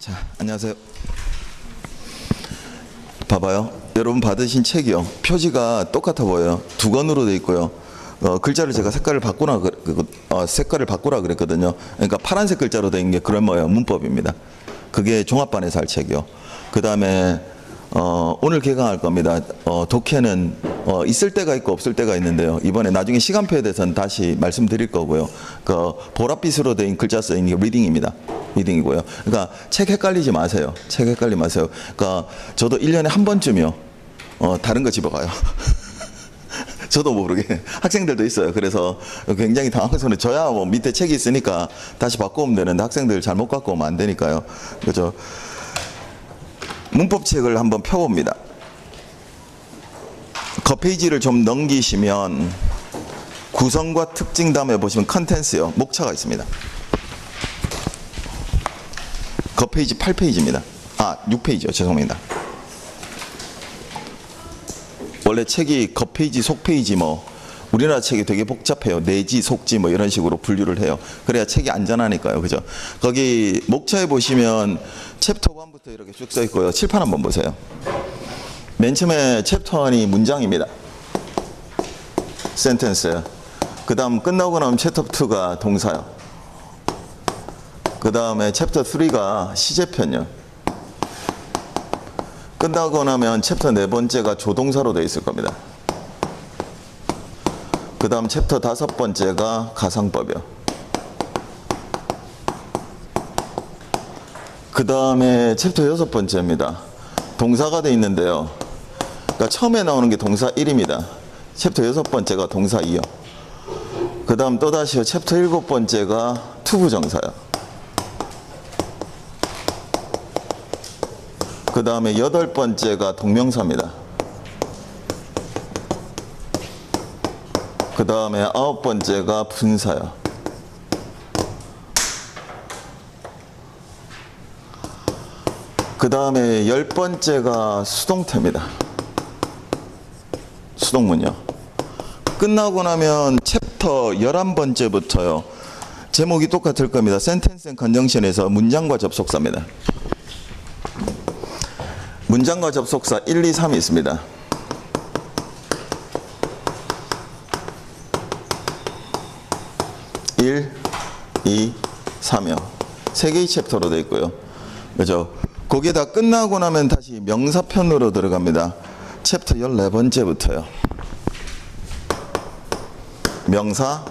자, 안녕하세요. 봐봐요. 여러분 받으신 책이요. 표지가 똑같아 보여요. 두 권으로 돼 있고요. 글자를 제가 색깔을 바꾸라 그랬거든요. 그러니까 파란색 글자로 돼 있는 게 그래머예요. 문법입니다. 그게 종합반에서 할 책이요. 그 다음에 오늘 개강할 겁니다. 독해는 있을 때가 있고 없을 때가 있는데요. 이번에 나중에 시간표에 대해서는 다시 말씀드릴 거고요. 그 보랏빛으로 된 글자 써 있는 게 리딩입니다. 리딩이고요. 그러니까 책 헷갈리지 마세요. 책 헷갈리지 마세요. 그러니까 저도 1년에 한 번쯤이요. 다른 거 집어가요. 저도 모르게 학생들도 있어요. 그래서 굉장히 당황스러워요. 저야 뭐 밑에 책이 있으니까 다시 바꿔오면 되는데 학생들 잘못 갖고 오면 안 되니까요. 그죠? 문법책을 한번 펴봅니다. 겉페이지를 좀 넘기시면 구성과 특징 다음에 보시면 컨텐츠요. 목차가 있습니다. 겉페이지 8페이지입니다. 6페이지요. 죄송합니다. 원래 책이 겉페이지, 속페이지 우리나라 책이 되게 복잡해요. 내지, 속지 이런 식으로 분류를 해요. 그래야 책이 안전하니까요. 그죠? 거기 목차에 보시면 챕터 1부터 이렇게 쭉 써 있고요. 칠판 한번 보세요. 맨 처음에 챕터 1이 문장입니다. 센텐스요. 그 다음 끝나고 나면 챕터 2가 동사요. 그 다음에 챕터 3가 시제편이요. 끝나고 나면 챕터 4번째가 조동사로 되어 있을 겁니다. 그 다음 챕터 5번째가 가상법이요. 그 다음에 챕터 6번째입니다. 동사가 되어 있는데요. 그러니까 처음에 나오는 게 동사 1입니다. 챕터 6번째가 동사 2요. 그 다음 또다시 챕터 7번째가 투부정사요. 그 다음에 8번째가 동명사입니다. 그 다음에 9번째가 분사요. 그 다음에 10번째가 수동태입니다. 수동문요. 끝나고 나면 챕터 11번째부터요. 제목이 똑같을 겁니다. 센텐스 앤 컨정션에서 문장과 접속사입니다. 문장과 접속사 1, 2, 3이 있습니다. 1, 2, 3이요. 3개의 챕터로 되어 있고요. 그죠? 거기에 다 끝나고 나면 다시 명사편으로 들어갑니다. 챕터 14번째부터요. 명사.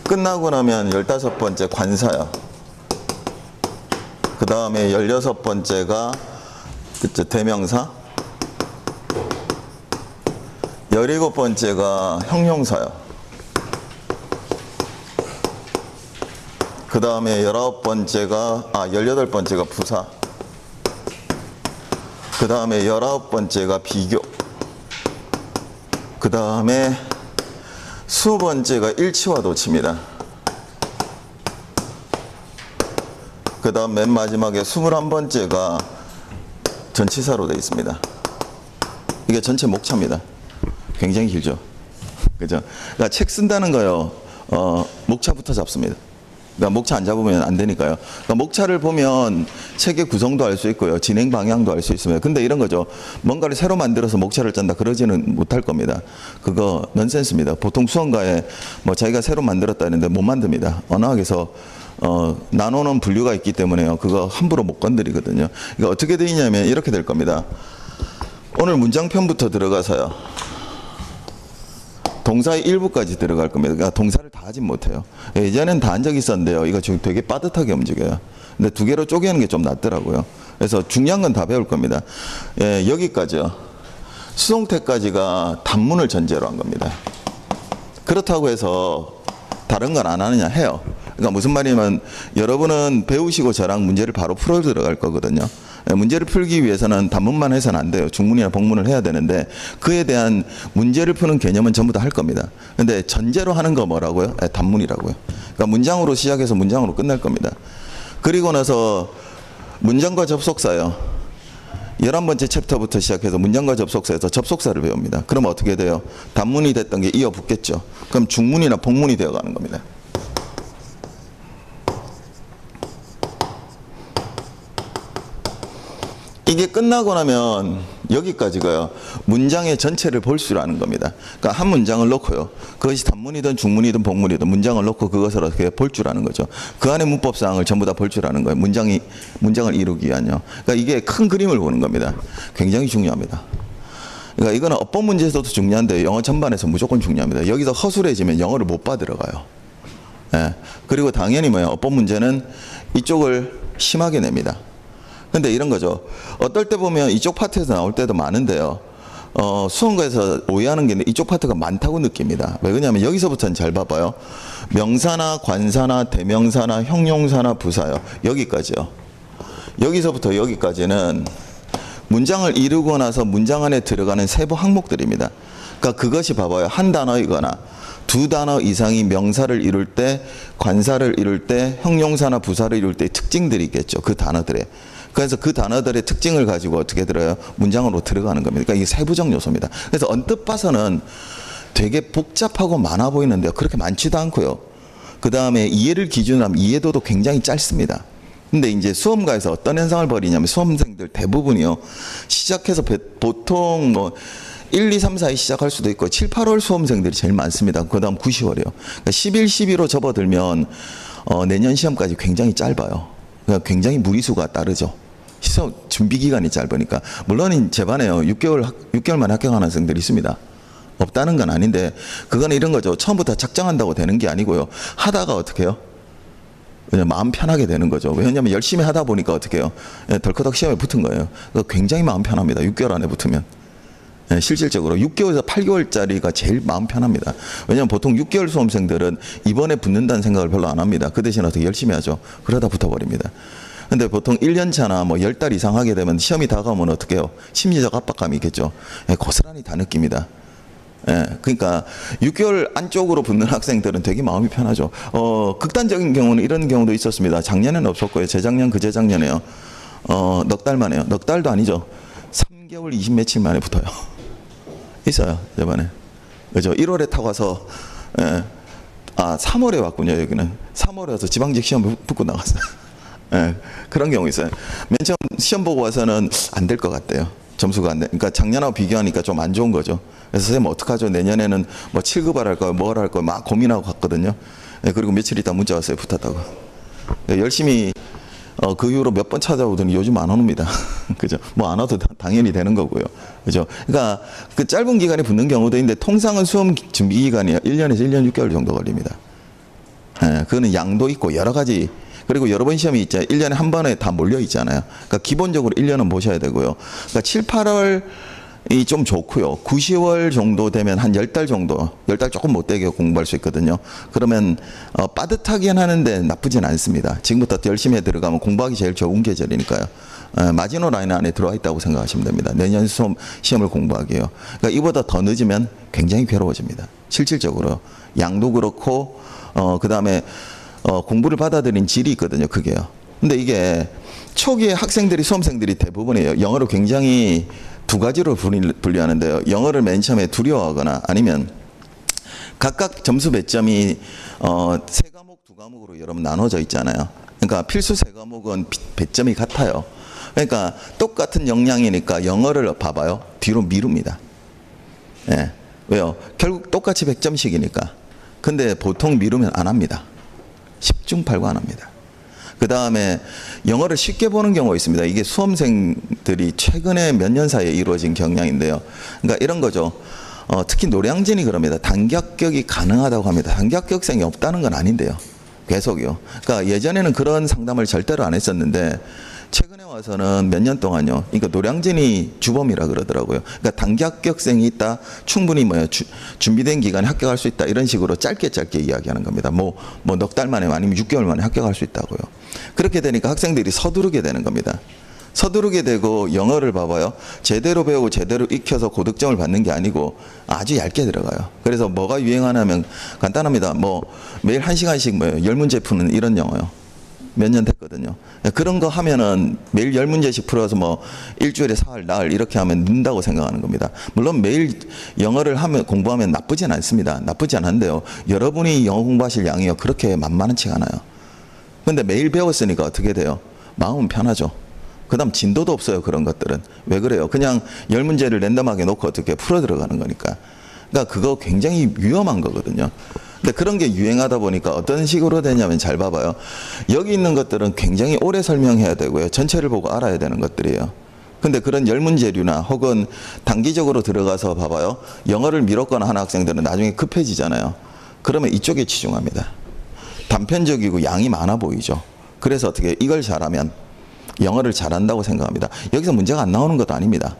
끝나고 나면 15번째 관사요. 그 다음에 16번째가 대명사. 17번째가 형용사요. 그 다음에 18번째가 부사. 그 다음에 19번째가 비교. 그 다음에 20번째가 일치와 도치입니다. 그 다음 맨 마지막에 21번째가 전치사로 되어 있습니다. 이게 전체 목차입니다. 굉장히 길죠. 그죠? 그러니까 책 쓴다는 거요. 목차부터 잡습니다. 그러니까 목차 안 잡으면 안 되니까요. 그러니까 목차를 보면 책의 구성도 알 수 있고요. 진행 방향도 알 수 있습니다. 근데 이런 거죠. 뭔가를 새로 만들어서 목차를 짠다 그러지는 못할 겁니다. 그거 넌센스입니다. 보통 수험가에 자기가 새로 만들었다 했는데 못 만듭니다. 언어학에서 나누는 분류가 있기 때문에요. 그거 함부로 못 건드리거든요. 그러니까 어떻게 되어 있냐면 이렇게 될 겁니다. 오늘 문장편부터 들어가서요. 동사의 일부까지 들어갈 겁니다. 그러니까 동사를 다 하진 못해요. 예전엔 다 한 적이 있었는데요. 이거 지금 되게 빠듯하게 움직여요. 근데 두 개로 쪼개는 게 좀 낫더라고요. 그래서 중요한 건 다 배울 겁니다. 여기까지요. 수동태까지가 단문을 전제로 한 겁니다. 그렇다고 해서 다른 건 안 하느냐 해요. 그러니까 무슨 말이냐면 여러분은 배우시고 저랑 문제를 바로 풀어 들어갈 거거든요. 문제를 풀기 위해서는 단문만 해서는 안 돼요. 중문이나 복문을 해야 되는데 그에 대한 문제를 푸는 개념은 전부 다 할 겁니다. 근데 전제로 하는 거 뭐라고요? 단문이라고요. 그러니까 문장으로 시작해서 문장으로 끝날 겁니다. 그리고 나서 문장과 접속사요. 11번째 챕터부터 시작해서 문장과 접속사에서 접속사를 배웁니다. 그럼 어떻게 돼요? 단문이 됐던 게 이어 붙겠죠. 그럼 중문이나 복문이 되어가는 겁니다. 이게 끝나고 나면 여기까지가요. 문장의 전체를 볼 수라는 겁니다. 그러니까 한 문장을 놓고요. 그것이 단문이든 중문이든 복문이든 문장을 놓고 그것을 어떻게 볼 줄 아는 거죠. 그 안에 문법사항을 전부 다 볼 줄 아는 거예요. 문장을 이루기 위한요. 그러니까 이게 큰 그림을 보는 겁니다. 굉장히 중요합니다. 그러니까 이거는 어법 문제에서도 중요한데 영어 전반에서 무조건 중요합니다. 여기서 허술해지면 영어를 못 받들어가요. 예. 그리고 당연히 어법 문제는 이쪽을 심하게 냅니다. 근데 이런 거죠. 어떨 때 보면 이쪽 파트에서 나올 때도 많은데요. 수험가에서 오해하는 게 이쪽 파트가 많다고 느낍니다. 왜 그러냐면 여기서부터는 잘 봐봐요. 명사나 관사나 대명사나 형용사나 부사요. 여기까지요. 여기서부터 여기까지는 문장을 이루고 나서 문장 안에 들어가는 세부 항목들입니다. 그러니까 그것이 봐봐요. 한 단어이거나 두 단어 이상이 명사를 이룰 때, 관사를 이룰 때, 형용사나 부사를 이룰 때의 특징들이 있겠죠. 그 단어들의. 그래서 그 단어들의 특징을 가지고 어떻게 들어요? 문장으로 들어가는 겁니다. 그러니까 이게 세부적 요소입니다. 그래서 언뜻 봐서는 되게 복잡하고 많아 보이는데요. 그렇게 많지도 않고요. 그 다음에 이해를 기준으로 하면 이해도도 굉장히 짧습니다. 근데 이제 수험가에서 어떤 현상을 벌이냐면 수험생들 대부분이요. 시작해서 보통 1, 2, 3, 4에 시작할 수도 있고 7, 8월 수험생들이 제일 많습니다. 그 다음 9, 10월이요. 그러니까 11, 12로 접어들면 내년 시험까지 굉장히 짧아요. 그러니까 굉장히 무리수가 따르죠. 시험 준비 기간이 짧으니까. 물론 제 반에요. 6개월 만에 합격하는 학생들이 있습니다. 없다는 건 아닌데 그건 이런 거죠. 처음부터 작정한다고 되는 게 아니고요. 하다가 어떻게 해요? 그냥 마음 편하게 되는 거죠. 왜냐하면 열심히 하다 보니까 어떻게 해요? 덜커덕 시험에 붙은 거예요. 굉장히 마음 편합니다. 6개월 안에 붙으면. 실질적으로 6개월에서 8개월짜리가 제일 마음 편합니다. 왜냐하면 보통 6개월 수험생들은 이번에 붙는다는 생각을 별로 안 합니다. 그 대신 어떻게 열심히 하죠. 그러다 붙어버립니다. 근데 보통 1년 차나 10달 이상 하게 되면 시험이 다가오면 어떻게 해요? 심리적 압박감이 있겠죠. 고스란히 다 느낍니다. 그러니까 6개월 안쪽으로 붙는 학생들은 되게 마음이 편하죠. 극단적인 경우는 이런 경우도 있었습니다. 작년에는 없었고요. 재작년, 그재작년에요. 넉 달 만에요. 넉 달도 아니죠. 3개월 20 며칠 만에 붙어요. 있어요. 저번에. 그죠? 1월에 타고 와서 3월에 왔군요. 여기는. 3월에 와서 지방직 시험 붙고 나갔어요. 그런 경우 있어요. 맨 처음 시험 보고 와서는 안 될 것 같대요. 점수가 안 돼. 그러니까 작년하고 비교하니까 좀 안 좋은 거죠. 그래서 선생님 어떡하죠? 내년에는 7급을 할까요? 뭘 할까요? 막 고민하고 갔거든요. 그리고 며칠 있다 문자 왔어요. 붙었다고. 열심히 그 이후로 몇 번 찾아오더니 요즘 안 옵니다. 그죠? 안 와도 당연히 되는 거고요. 그죠? 그러니까 그 짧은 기간에 붙는 경우도 있는데 통상은 수험 준비 기간이 1년에서 1년 6개월 정도 걸립니다. 그거는 양도 있고 여러 가지. 그리고 여러 번 시험이 있잖아요. 1년에 한 번에 다 몰려 있잖아요. 그러니까 기본적으로 1년은 보셔야 되고요. 그러니까 7, 8월이 좀 좋고요. 9, 10월 정도 되면 한 10달 정도, 10달 조금 못되게 공부할 수 있거든요. 그러면 빠듯하긴 하는데 나쁘진 않습니다. 지금부터 열심히 들어가면 공부하기 제일 좋은 계절이니까요. 마지노 라인 안에 들어와 있다고 생각하시면 됩니다. 내년 시험을 공부하기요. 그러니까 이보다 더 늦으면 굉장히 괴로워집니다. 실질적으로. 양도 그렇고 그 다음에 공부를 받아들인 질이 있거든요. 그게요. 근데 이게 초기에 학생들이 수험생들이 대부분이에요. 영어를 굉장히 두 가지로 분류하는데요. 영어를 맨 처음에 두려워하거나 아니면 각각 점수 배점이 세 과목, 두 과목으로 여러분 나눠져 있잖아요. 그러니까 필수 세 과목은 배점이 같아요. 그러니까 똑같은 역량이니까 영어를 봐봐요. 뒤로 미룹니다. 왜요? 결국 똑같이 100점씩이니까. 근데 보통 미루면 안 합니다. 10중 8구 안 합니다. 그 다음에 영어를 쉽게 보는 경우가 있습니다. 이게 수험생들이 최근에 몇 년 사이에 이루어진 경향인데요. 그러니까 이런 거죠. 특히 노량진이 그럽니다. 단기 합격이 가능하다고 합니다. 단기 합격생이 없다는 건 아닌데요. 계속이요. 그러니까 예전에는 그런 상담을 절대로 안 했었는데 최근에 와서는 몇 년 동안요. 그러니까 노량진이 주범이라 그러더라고요. 그러니까 단기 합격생이 있다. 충분히 준비된 기간에 합격할 수 있다. 이런 식으로 짧게 이야기하는 겁니다. 넉 달 만에 아니면 6개월 만에 합격할 수 있다고요. 그렇게 되니까 학생들이 서두르게 되는 겁니다. 서두르게 되고 영어를 봐봐요. 제대로 배우고 제대로 익혀서 고득점을 받는 게 아니고 아주 얇게 들어가요. 그래서 뭐가 유행하냐면 간단합니다. 매일 1시간씩 10문제 푸는 이런 영어요. 몇 년 됐거든요. 그런 거 하면은 매일 10문제씩 풀어서 일주일에 사흘, 나흘 이렇게 하면 는다고 생각하는 겁니다. 물론 매일 영어를 공부하면 나쁘진 않습니다. 나쁘지 않은데요. 여러분이 영어 공부하실 양이요. 그렇게 만만치가 않아요. 근데 매일 배웠으니까 어떻게 돼요? 마음은 편하죠. 그 다음 진도도 없어요. 그런 것들은. 왜 그래요? 그냥 10문제를 랜덤하게 놓고 어떻게 풀어 들어가는 거니까. 그러니까 그거 굉장히 위험한 거거든요. 근데 그런 게 유행하다 보니까 어떤 식으로 되냐면 잘 봐봐요. 여기 있는 것들은 굉장히 오래 설명해야 되고요. 전체를 보고 알아야 되는 것들이에요. 근데 그런 10문제류나 혹은 단기적으로 들어가서 봐봐요. 영어를 미뤘거나 하는 학생들은 나중에 급해지잖아요. 그러면 이쪽에 치중합니다. 단편적이고 양이 많아 보이죠. 그래서 어떻게 이걸 잘하면 영어를 잘한다고 생각합니다. 여기서 문제가 안 나오는 것도 아닙니다.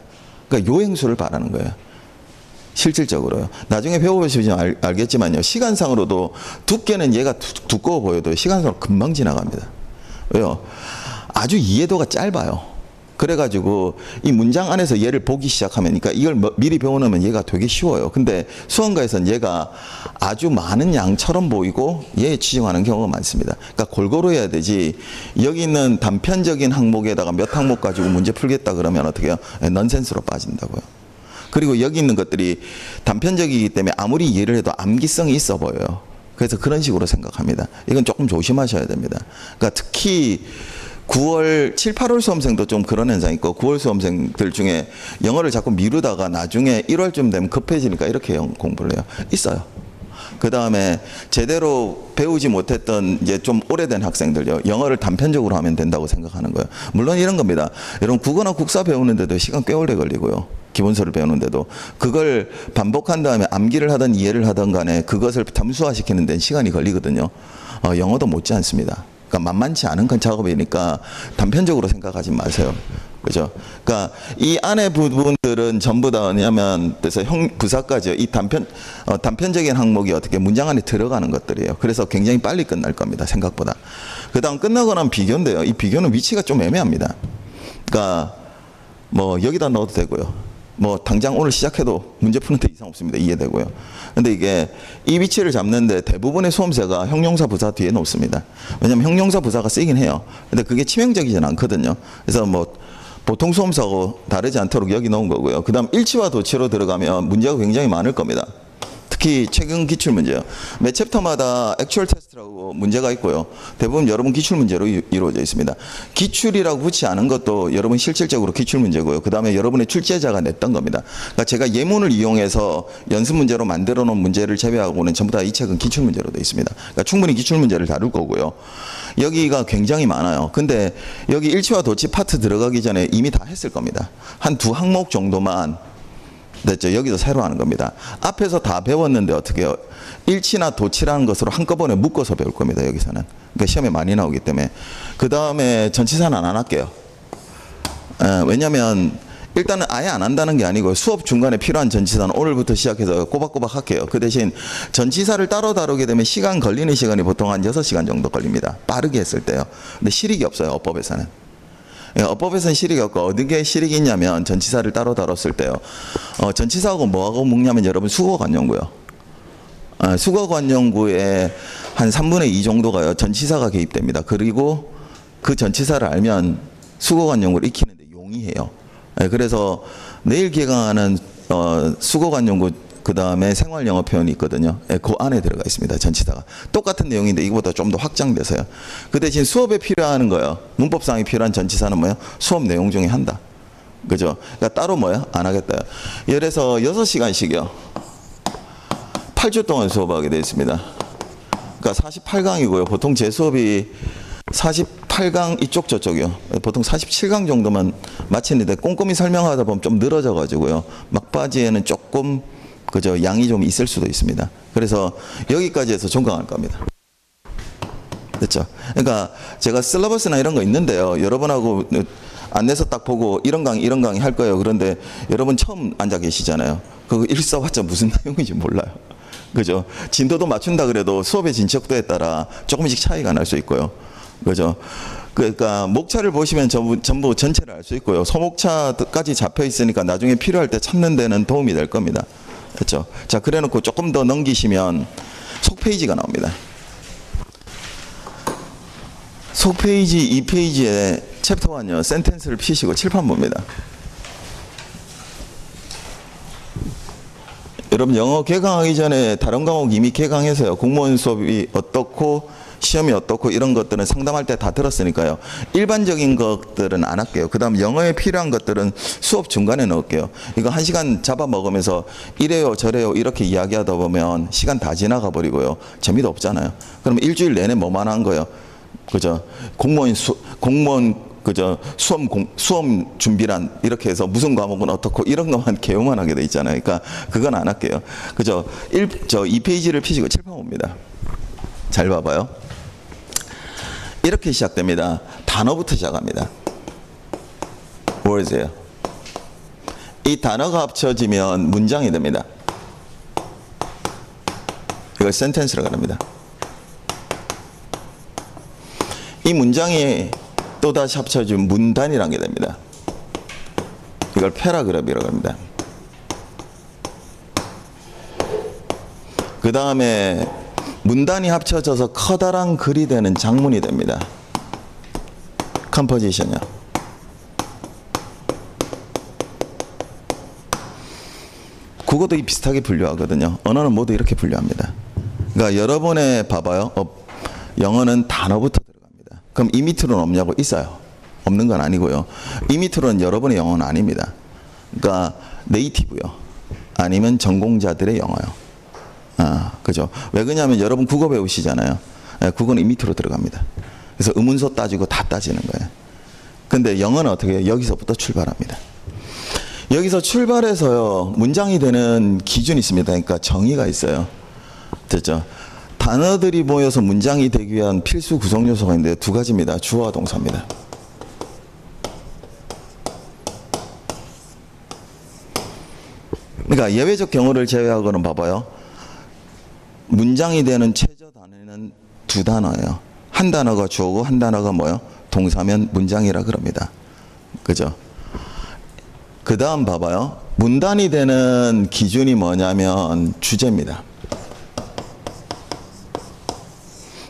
그러니까 요행수를 바라는 거예요. 실질적으로요. 나중에 배워보시면 알겠지만요. 시간상으로도 두께는 얘가 두꺼워 보여도 시간상으로 금방 지나갑니다. 왜요? 아주 이해도가 짧아요. 그래가지고 이 문장 안에서 얘를 보기 시작하면, 그러니까 이걸 미리 배워놓으면 얘가 되게 쉬워요. 근데 수험가에서는 얘가 아주 많은 양처럼 보이고 얘에 치중하는 경우가 많습니다. 그러니까 골고루 해야 되지, 여기 있는 단편적인 항목에다가 몇 항목 가지고 문제 풀겠다 그러면 어떻게 해요? 넌센스로 빠진다고요. 그리고 여기 있는 것들이 단편적이기 때문에 아무리 이해를 해도 암기성이 있어 보여요. 그래서 그런 식으로 생각합니다. 이건 조금 조심하셔야 됩니다. 그러니까 특히 9월, 7, 8월 수험생도 좀 그런 현상이 있고, 9월 수험생들 중에 영어를 자꾸 미루다가 나중에 1월쯤 되면 급해지니까 이렇게 공부를 해요. 있어요. 그 다음에 제대로 배우지 못했던 이제 좀 오래된 학생들요. 영어를 단편적으로 하면 된다고 생각하는 거예요. 물론 이런 겁니다. 여러분 국어나 국사 배우는데도 시간 꽤 오래 걸리고요. 기본서를 배우는데도 그걸 반복한 다음에 암기를 하든 이해를 하든 간에 그것을 담수화시키는 데는 시간이 걸리거든요. 영어도 못지 않습니다. 그러니까 만만치 않은 건 작업이니까 단편적으로 생각하지 마세요. 그죠? 그러니까 이 안에 부분들은 전부 다 뭐냐면, 그래서 부사까지요. 이 단편적인 항목이 어떻게 문장 안에 들어가는 것들이에요. 그래서 굉장히 빨리 끝날 겁니다. 생각보다. 그 다음 끝나고 나면 비교인데요. 이 비교는 위치가 좀 애매합니다. 그러니까 뭐 여기다 넣어도 되고요. 뭐 당장 오늘 시작해도 문제 푸는데 이상 없습니다. 이해되고요. 근데 이게 이 위치를 잡는데 대부분의 수험생가 형용사 부사 뒤에 놓습니다. 왜냐하면 형용사 부사가 쓰이긴 해요. 근데 그게 치명적이진 않거든요. 그래서 뭐 보통 수험사하고 다르지 않도록 여기 넣은 거고요. 그 다음 일치와 도치로 들어가면 문제가 굉장히 많을 겁니다. 특히 최근 기출문제요. 매 챕터마다 액츄얼 테스트라고 문제가 있고요. 대부분 여러분 기출문제로 이루어져 있습니다. 기출이라고 붙지 않은 것도 여러분 실질적으로 기출문제고요. 그 다음에 여러분의 출제자가 냈던 겁니다. 그러니까 제가 예문을 이용해서 연습문제로 만들어 놓은 문제를 제외하고는 전부 다 이 책은 기출문제로 되어 있습니다. 그러니까 충분히 기출문제를 다룰 거고요. 여기가 굉장히 많아요. 근데 여기 일치와 도치 파트 들어가기 전에 이미 다 했을 겁니다. 한 두 항목 정도만 됐죠. 여기서 새로 하는 겁니다. 앞에서 다 배웠는데 어떻게 해요? 일치나 도치라는 것으로 한꺼번에 묶어서 배울 겁니다. 여기서는. 그러니까 시험에 많이 나오기 때문에. 그 다음에 전치사는 안 할게요. 왜냐하면 일단은 아예 안 한다는 게 아니고 수업 중간에 필요한 전치사는 오늘부터 시작해서 꼬박꼬박 할게요. 그 대신 전치사를 따로 다루게 되면 시간 걸리는 시간이 보통 한 6시간 정도 걸립니다. 빠르게 했을 때요. 근데 실익이 없어요. 어법에서는. 어법에서는 실익이 없고 어디에 실익이 있냐면 전치사를 따로 다뤘을 때요. 전치사하고 뭐하고 묶냐면 여러분 수거관용구요. 수거관용구의 한 3분의 2 정도가요. 전치사가 개입됩니다. 그리고 그 전치사를 알면 수거관용구를 익히는데 용이해요. 그래서 내일 개강하는 수거관용구 그 다음에 생활영어 표현이 있거든요. 그 안에 들어가 있습니다. 전치사가. 똑같은 내용인데 이거보다 좀 더 확장돼서요. 그 대신 수업에 필요한 거예요. 문법상에 필요한 전치사는 뭐예요? 수업 내용 중에 한다. 그죠? 그러니까 따로 뭐예요? 안 하겠다요. 그래서 6시간씩이요. 8주 동안 수업하게 되어 있습니다. 그러니까 48강이고요. 보통 제 수업이 48강 이쪽 저쪽이요. 보통 47강 정도만 마치는데 꼼꼼히 설명하다 보면 좀 늘어져 가지고요. 막바지에는 조금 그죠? 양이 좀 있을 수도 있습니다. 그래서 여기까지 해서 종강할 겁니다. 됐죠? 그러니까 제가 슬러버스나 이런 거 있는데요. 여러분하고 안내서 딱 보고 이런 강의 할 거예요. 그런데 여러분 처음 앉아 계시잖아요. 그거 읽어봤자 무슨 내용인지 몰라요. 그죠? 진도도 맞춘다 그래도 수업의 진척도에 따라 조금씩 차이가 날 수 있고요. 그죠? 그러니까 목차를 보시면 전부 전체를 알 수 있고요. 소목차까지 잡혀 있으니까 나중에 필요할 때 찾는 데는 도움이 될 겁니다. 그렇죠? 자, 그래놓고 조금 더 넘기시면 속페이지가 나옵니다. 속페이지 2페이지에 챕터 1요. 센텐스를 피시고 칠판 봅니다. 여러분 영어 개강하기 전에 다른 과목 이미 개강해서요. 공무원 수업이 어떻고 시험이 어떻고 이런 것들은 상담할 때 다 들었으니까요. 일반적인 것들은 안 할게요. 그 다음 영어에 필요한 것들은 수업 중간에 넣을게요. 이거 1시간 잡아먹으면서 이래요 저래요 이렇게 이야기하다 보면 시간 다 지나가 버리고요. 재미도 없잖아요. 그럼 일주일 내내 뭐만 한 거예요. 그죠? 공무원 그저 수험 준비란 이렇게 해서 무슨 과목은 어떻고 이런 것만 개요만 하게 돼 있잖아요. 그러니까 그건 안 할게요. 그저 2페이지를 펴시고 칠판 봅니다. 잘 봐봐요. 이렇게 시작됩니다. 단어부터 시작합니다. words예요. 이 단어가 합쳐지면 문장이 됩니다. 이걸 센텐스라고 합니다. 이 문장이 또다시 합쳐지면 문단이라는 게 됩니다. 이걸 패러그래프라고 합니다. 그 다음에 문단이 합쳐져서 커다란 글이 되는 장문이 됩니다. 컴포지션이요. 국어도 비슷하게 분류하거든요. 언어는 모두 이렇게 분류합니다. 그러니까 여러분의 봐봐요. 영어는 단어부터 들어갑니다. 그럼 이 밑으로는 없냐고? 있어요. 없는 건 아니고요. 이 밑으로는 여러분의 영어는 아닙니다. 그러니까 네이티브요. 아니면 전공자들의 영어요. 그죠? 왜 그러냐면 여러분 국어 배우시잖아요. 국어는 이 밑으로 들어갑니다. 그래서 의문소 따지고 다 따지는 거예요. 근데 영어는 어떻게 해요? 여기서부터 출발합니다. 여기서 출발해서요, 문장이 되는 기준이 있습니다. 그러니까 정의가 있어요. 됐죠? 단어들이 모여서 문장이 되기 위한 필수 구성 요소가 있는데 두 가지입니다. 주어와 동사입니다. 그러니까 예외적 경우를 제외하고는 봐봐요. 문장이 되는 최저 단어는 두 단어예요. 한 단어가 주어고 한 단어가 뭐요? 동사면 문장이라 그럽니다. 그죠? 그 다음 봐봐요. 문단이 되는 기준이 뭐냐면 주제입니다.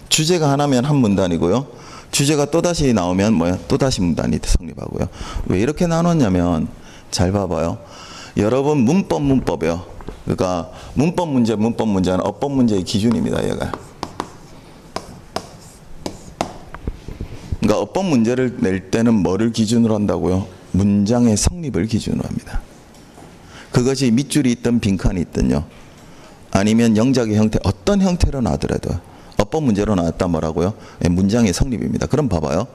주제가 하나면 한 문단이고요. 주제가 또다시 나오면 뭐야? 또다시 문단이 성립하고요. 왜 이렇게 나눴냐면 잘 봐봐요. 여러분 문법이요. 그러니까 문법 문제는 어법 문제의 기준입니다. 얘가. 그러니까 어법 문제를 낼 때는 뭐를 기준으로 한다고요? 문장의 성립을 기준으로 합니다. 그것이 밑줄이 있든 빈칸이 있든요. 아니면 영작의 형태, 어떤 형태로 나더라도 어법 문제로 나왔다 뭐라고요? 문장의 성립입니다. 그럼 봐봐요.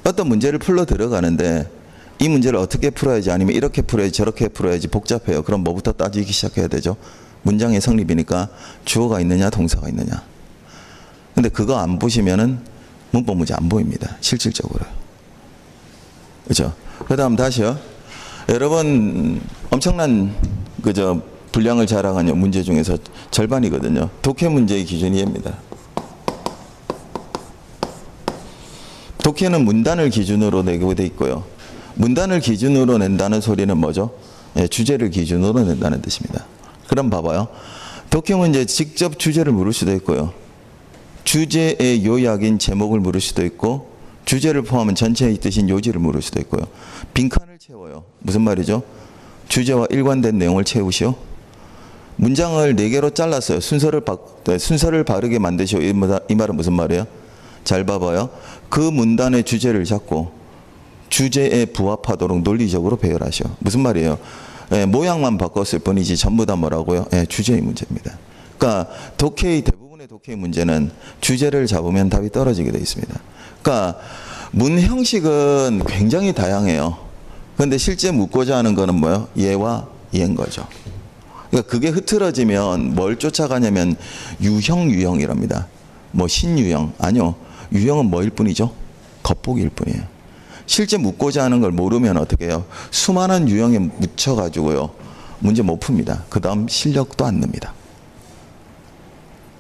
어떤 문제를 풀러 들어가는데 이 문제를 어떻게 풀어야지, 아니면 이렇게 풀어야지 저렇게 풀어야지 복잡해요. 그럼 뭐부터 따지기 시작해야 되죠? 문장의 성립이니까 주어가 있느냐 동사가 있느냐. 근데 그거 안 보시면은 문법 문제 안 보입니다. 실질적으로. 그죠? 그 다음 다시요. 여러분 엄청난 그저 분량을 자랑하는 문제 중에서 절반이거든요. 독해 문제의 기준이 얘입니다. 독해는 문단을 기준으로 내고 돼 있고요. 문단을 기준으로 낸다는 소리는 뭐죠? 주제를 기준으로 낸다는 뜻입니다. 그럼 봐봐요. 독해 문제 직접 주제를 물을 수도 있고요. 주제의 요약인 제목을 물을 수도 있고, 주제를 포함한 전체의 뜻인 요지를 물을 수도 있고요. 빈칸을 채워요. 무슨 말이죠? 주제와 일관된 내용을 채우시오. 문장을 4개로 잘랐어요. 순서를 바르게 만드시오. 이 말은 무슨 말이에요? 잘 봐봐요. 그 문단의 주제를 잡고 주제에 부합하도록 논리적으로 배열하시오. 무슨 말이에요? 모양만 바꿨을 뿐이지 전부 다 뭐라고요? 주제의 문제입니다. 그러니까 대부분의 독해의 문제는 주제를 잡으면 답이 떨어지게 되어 있습니다. 그러니까 문 형식은 굉장히 다양해요. 그런데 실제 묻고자 하는 거는 뭐예요? 예와 예인 거죠. 그러니까 그게 흐트러지면 뭘 쫓아가냐면 유형이랍니다. 뭐 신유형, 아니요. 유형은 뭐일 뿐이죠? 겉보기일 뿐이에요. 실제 묻고자 하는 걸 모르면 어떻게 해요? 수많은 유형에 묻혀가지고요. 문제 못 풉니다. 그 다음 실력도 안 늡니다.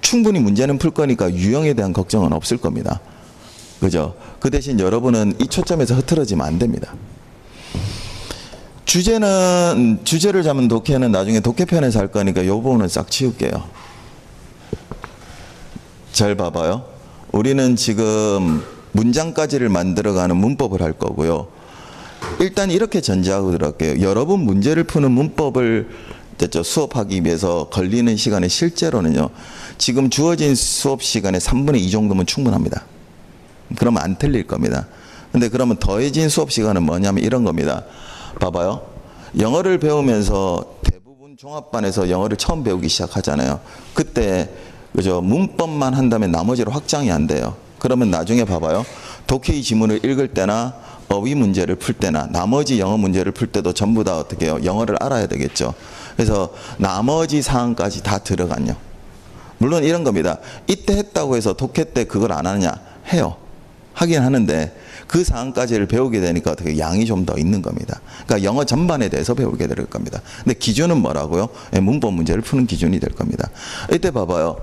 충분히 문제는 풀 거니까 유형에 대한 걱정은 없을 겁니다. 그죠? 그 대신 여러분은 이 초점에서 흐트러지면 안 됩니다. 주제를 잡은 독해는 나중에 독해편에서 할 거니까 이 부분은 싹 치울게요. 잘 봐봐요. 우리는 지금 문장까지를 만들어가는 문법을 할 거고요. 일단 이렇게 전제하고 들어갈게요. 여러분 문제를 푸는 문법을 됐죠? 수업하기 위해서 걸리는 시간이 실제로는요. 지금 주어진 수업 시간의 3분의 2 정도면 충분합니다. 그러면 안 틀릴 겁니다. 근데 그러면 더해진 수업 시간은 뭐냐면 이런 겁니다. 봐봐요. 영어를 배우면서 대부분 종합반에서 영어를 처음 배우기 시작하잖아요. 그때 그죠? 문법만 한다면 나머지로 확장이 안 돼요. 그러면 나중에 봐봐요. 독해의 지문을 읽을 때나 어휘 문제를 풀 때나 나머지 영어 문제를 풀 때도 전부 다 어떻게 해요? 영어를 알아야 되겠죠. 그래서 나머지 사항까지 다 들어가요. 물론 이런 겁니다. 이때 했다고 해서 독해 때 그걸 안 하느냐? 해요. 하긴 하는데 그 사항까지를 배우게 되니까 어떻게 양이 좀 더 있는 겁니다. 그러니까 영어 전반에 대해서 배우게 될 겁니다. 근데 기준은 뭐라고요? 문법 문제를 푸는 기준이 될 겁니다. 이때 봐봐요.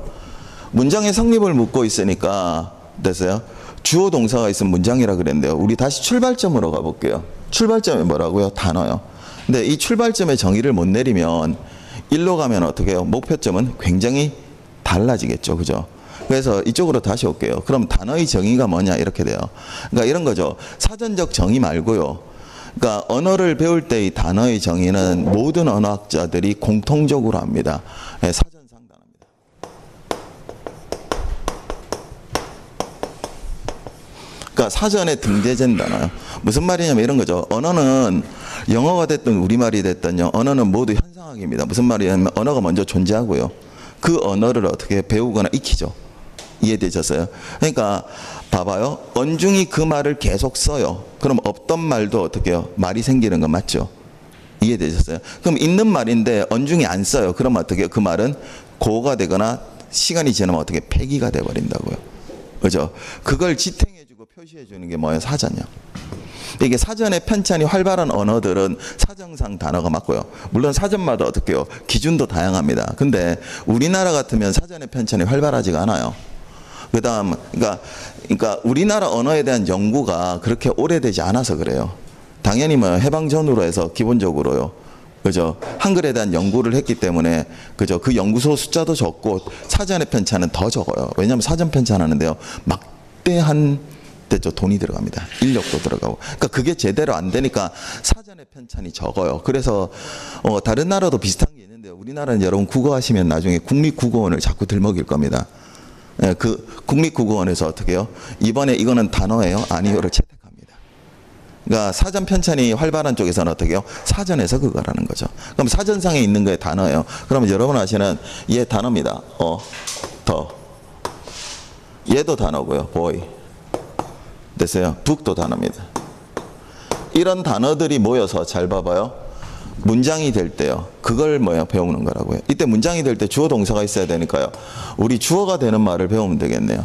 문장의 성립을 묻고 있으니까 됐어요? 주어 동사가 있으면 문장이라 그랬는데요. 우리 다시 출발점으로 가볼게요. 출발점이 뭐라고요? 단어요. 근데 이 출발점의 정의를 못 내리면 일로 가면 어떻게 해요? 목표점은 굉장히 달라지겠죠. 그죠? 그래서 이쪽으로 다시 올게요. 그럼 단어의 정의가 뭐냐 이렇게 돼요. 그러니까 이런 거죠. 사전적 정의 말고요. 그러니까 언어를 배울 때의 단어의 정의는 모든 언어학자들이 공통적으로 합니다. 사전상 단어입니다. 그러니까 사전에 등재된 단어요. 무슨 말이냐면 이런 거죠. 언어는 영어가 됐든 우리말이 됐든요. 언어는 모두 현상학입니다. 무슨 말이냐면 언어가 먼저 존재하고요. 그 언어를 어떻게 배우거나 익히죠. 이해되셨어요? 그러니까 봐봐요. 언중이 그 말을 계속 써요. 그럼 없던 말도 어떻게 해요? 말이 생기는 거 맞죠? 이해되셨어요? 그럼 있는 말인데 언중이 안 써요. 그럼 어떻게 해요? 그 말은 고가 되거나 시간이 지나면 어떻게 폐기가 돼버린다고요. 그죠? 그걸 지탱해주고 표시해주는 게 뭐예요? 사전이요. 이게 사전의 편찬이 활발한 언어들은 사정상 단어가 맞고요. 물론 사전마다 어떻게 해요? 기준도 다양합니다. 근데 우리나라 같으면 사전의 편찬이 활발하지가 않아요. 그다음 그러니까 우리나라 언어에 대한 연구가 그렇게 오래되지 않아서 그래요. 당연히 뭐 해방 전후로 해서 기본적으로요. 그죠? 한글에 대한 연구를 했기 때문에 그죠? 그 연구소 숫자도 적고 사전의 편찬은 더 적어요. 왜냐하면 사전 편찬하는데요. 막대한 됐죠. 돈이 들어갑니다. 인력도 들어가고. 그러니까 그게 제대로 안 되니까 사전의 편찬이 적어요. 그래서 다른 나라도 비슷한 게 있는데요. 우리나라는 여러분 국어 하시면 나중에 국립국어원을 자꾸 들먹일 겁니다. 예, 그 국립국어원에서 어떻게 해요? 이번에 이거는 단어예요? 아니요를 채택합니다. 그러니까 사전 편찬이 활발한 쪽에서는 어떻게 해요? 사전에서 그거라는 거죠. 그럼 사전상에 있는 거에 단어예요. 그러면 여러분 아시는 얘 단어입니다. 더. 얘도 단어고요. boy. 됐어요? 북도 단어입니다. 이런 단어들이 모여서 잘 봐봐요. 문장이 될 때요. 그걸 뭐야? 배우는 거라고요. 이때 문장이 될 때 주어 동사가 있어야 되니까요. 우리 주어가 되는 말을 배우면 되겠네요.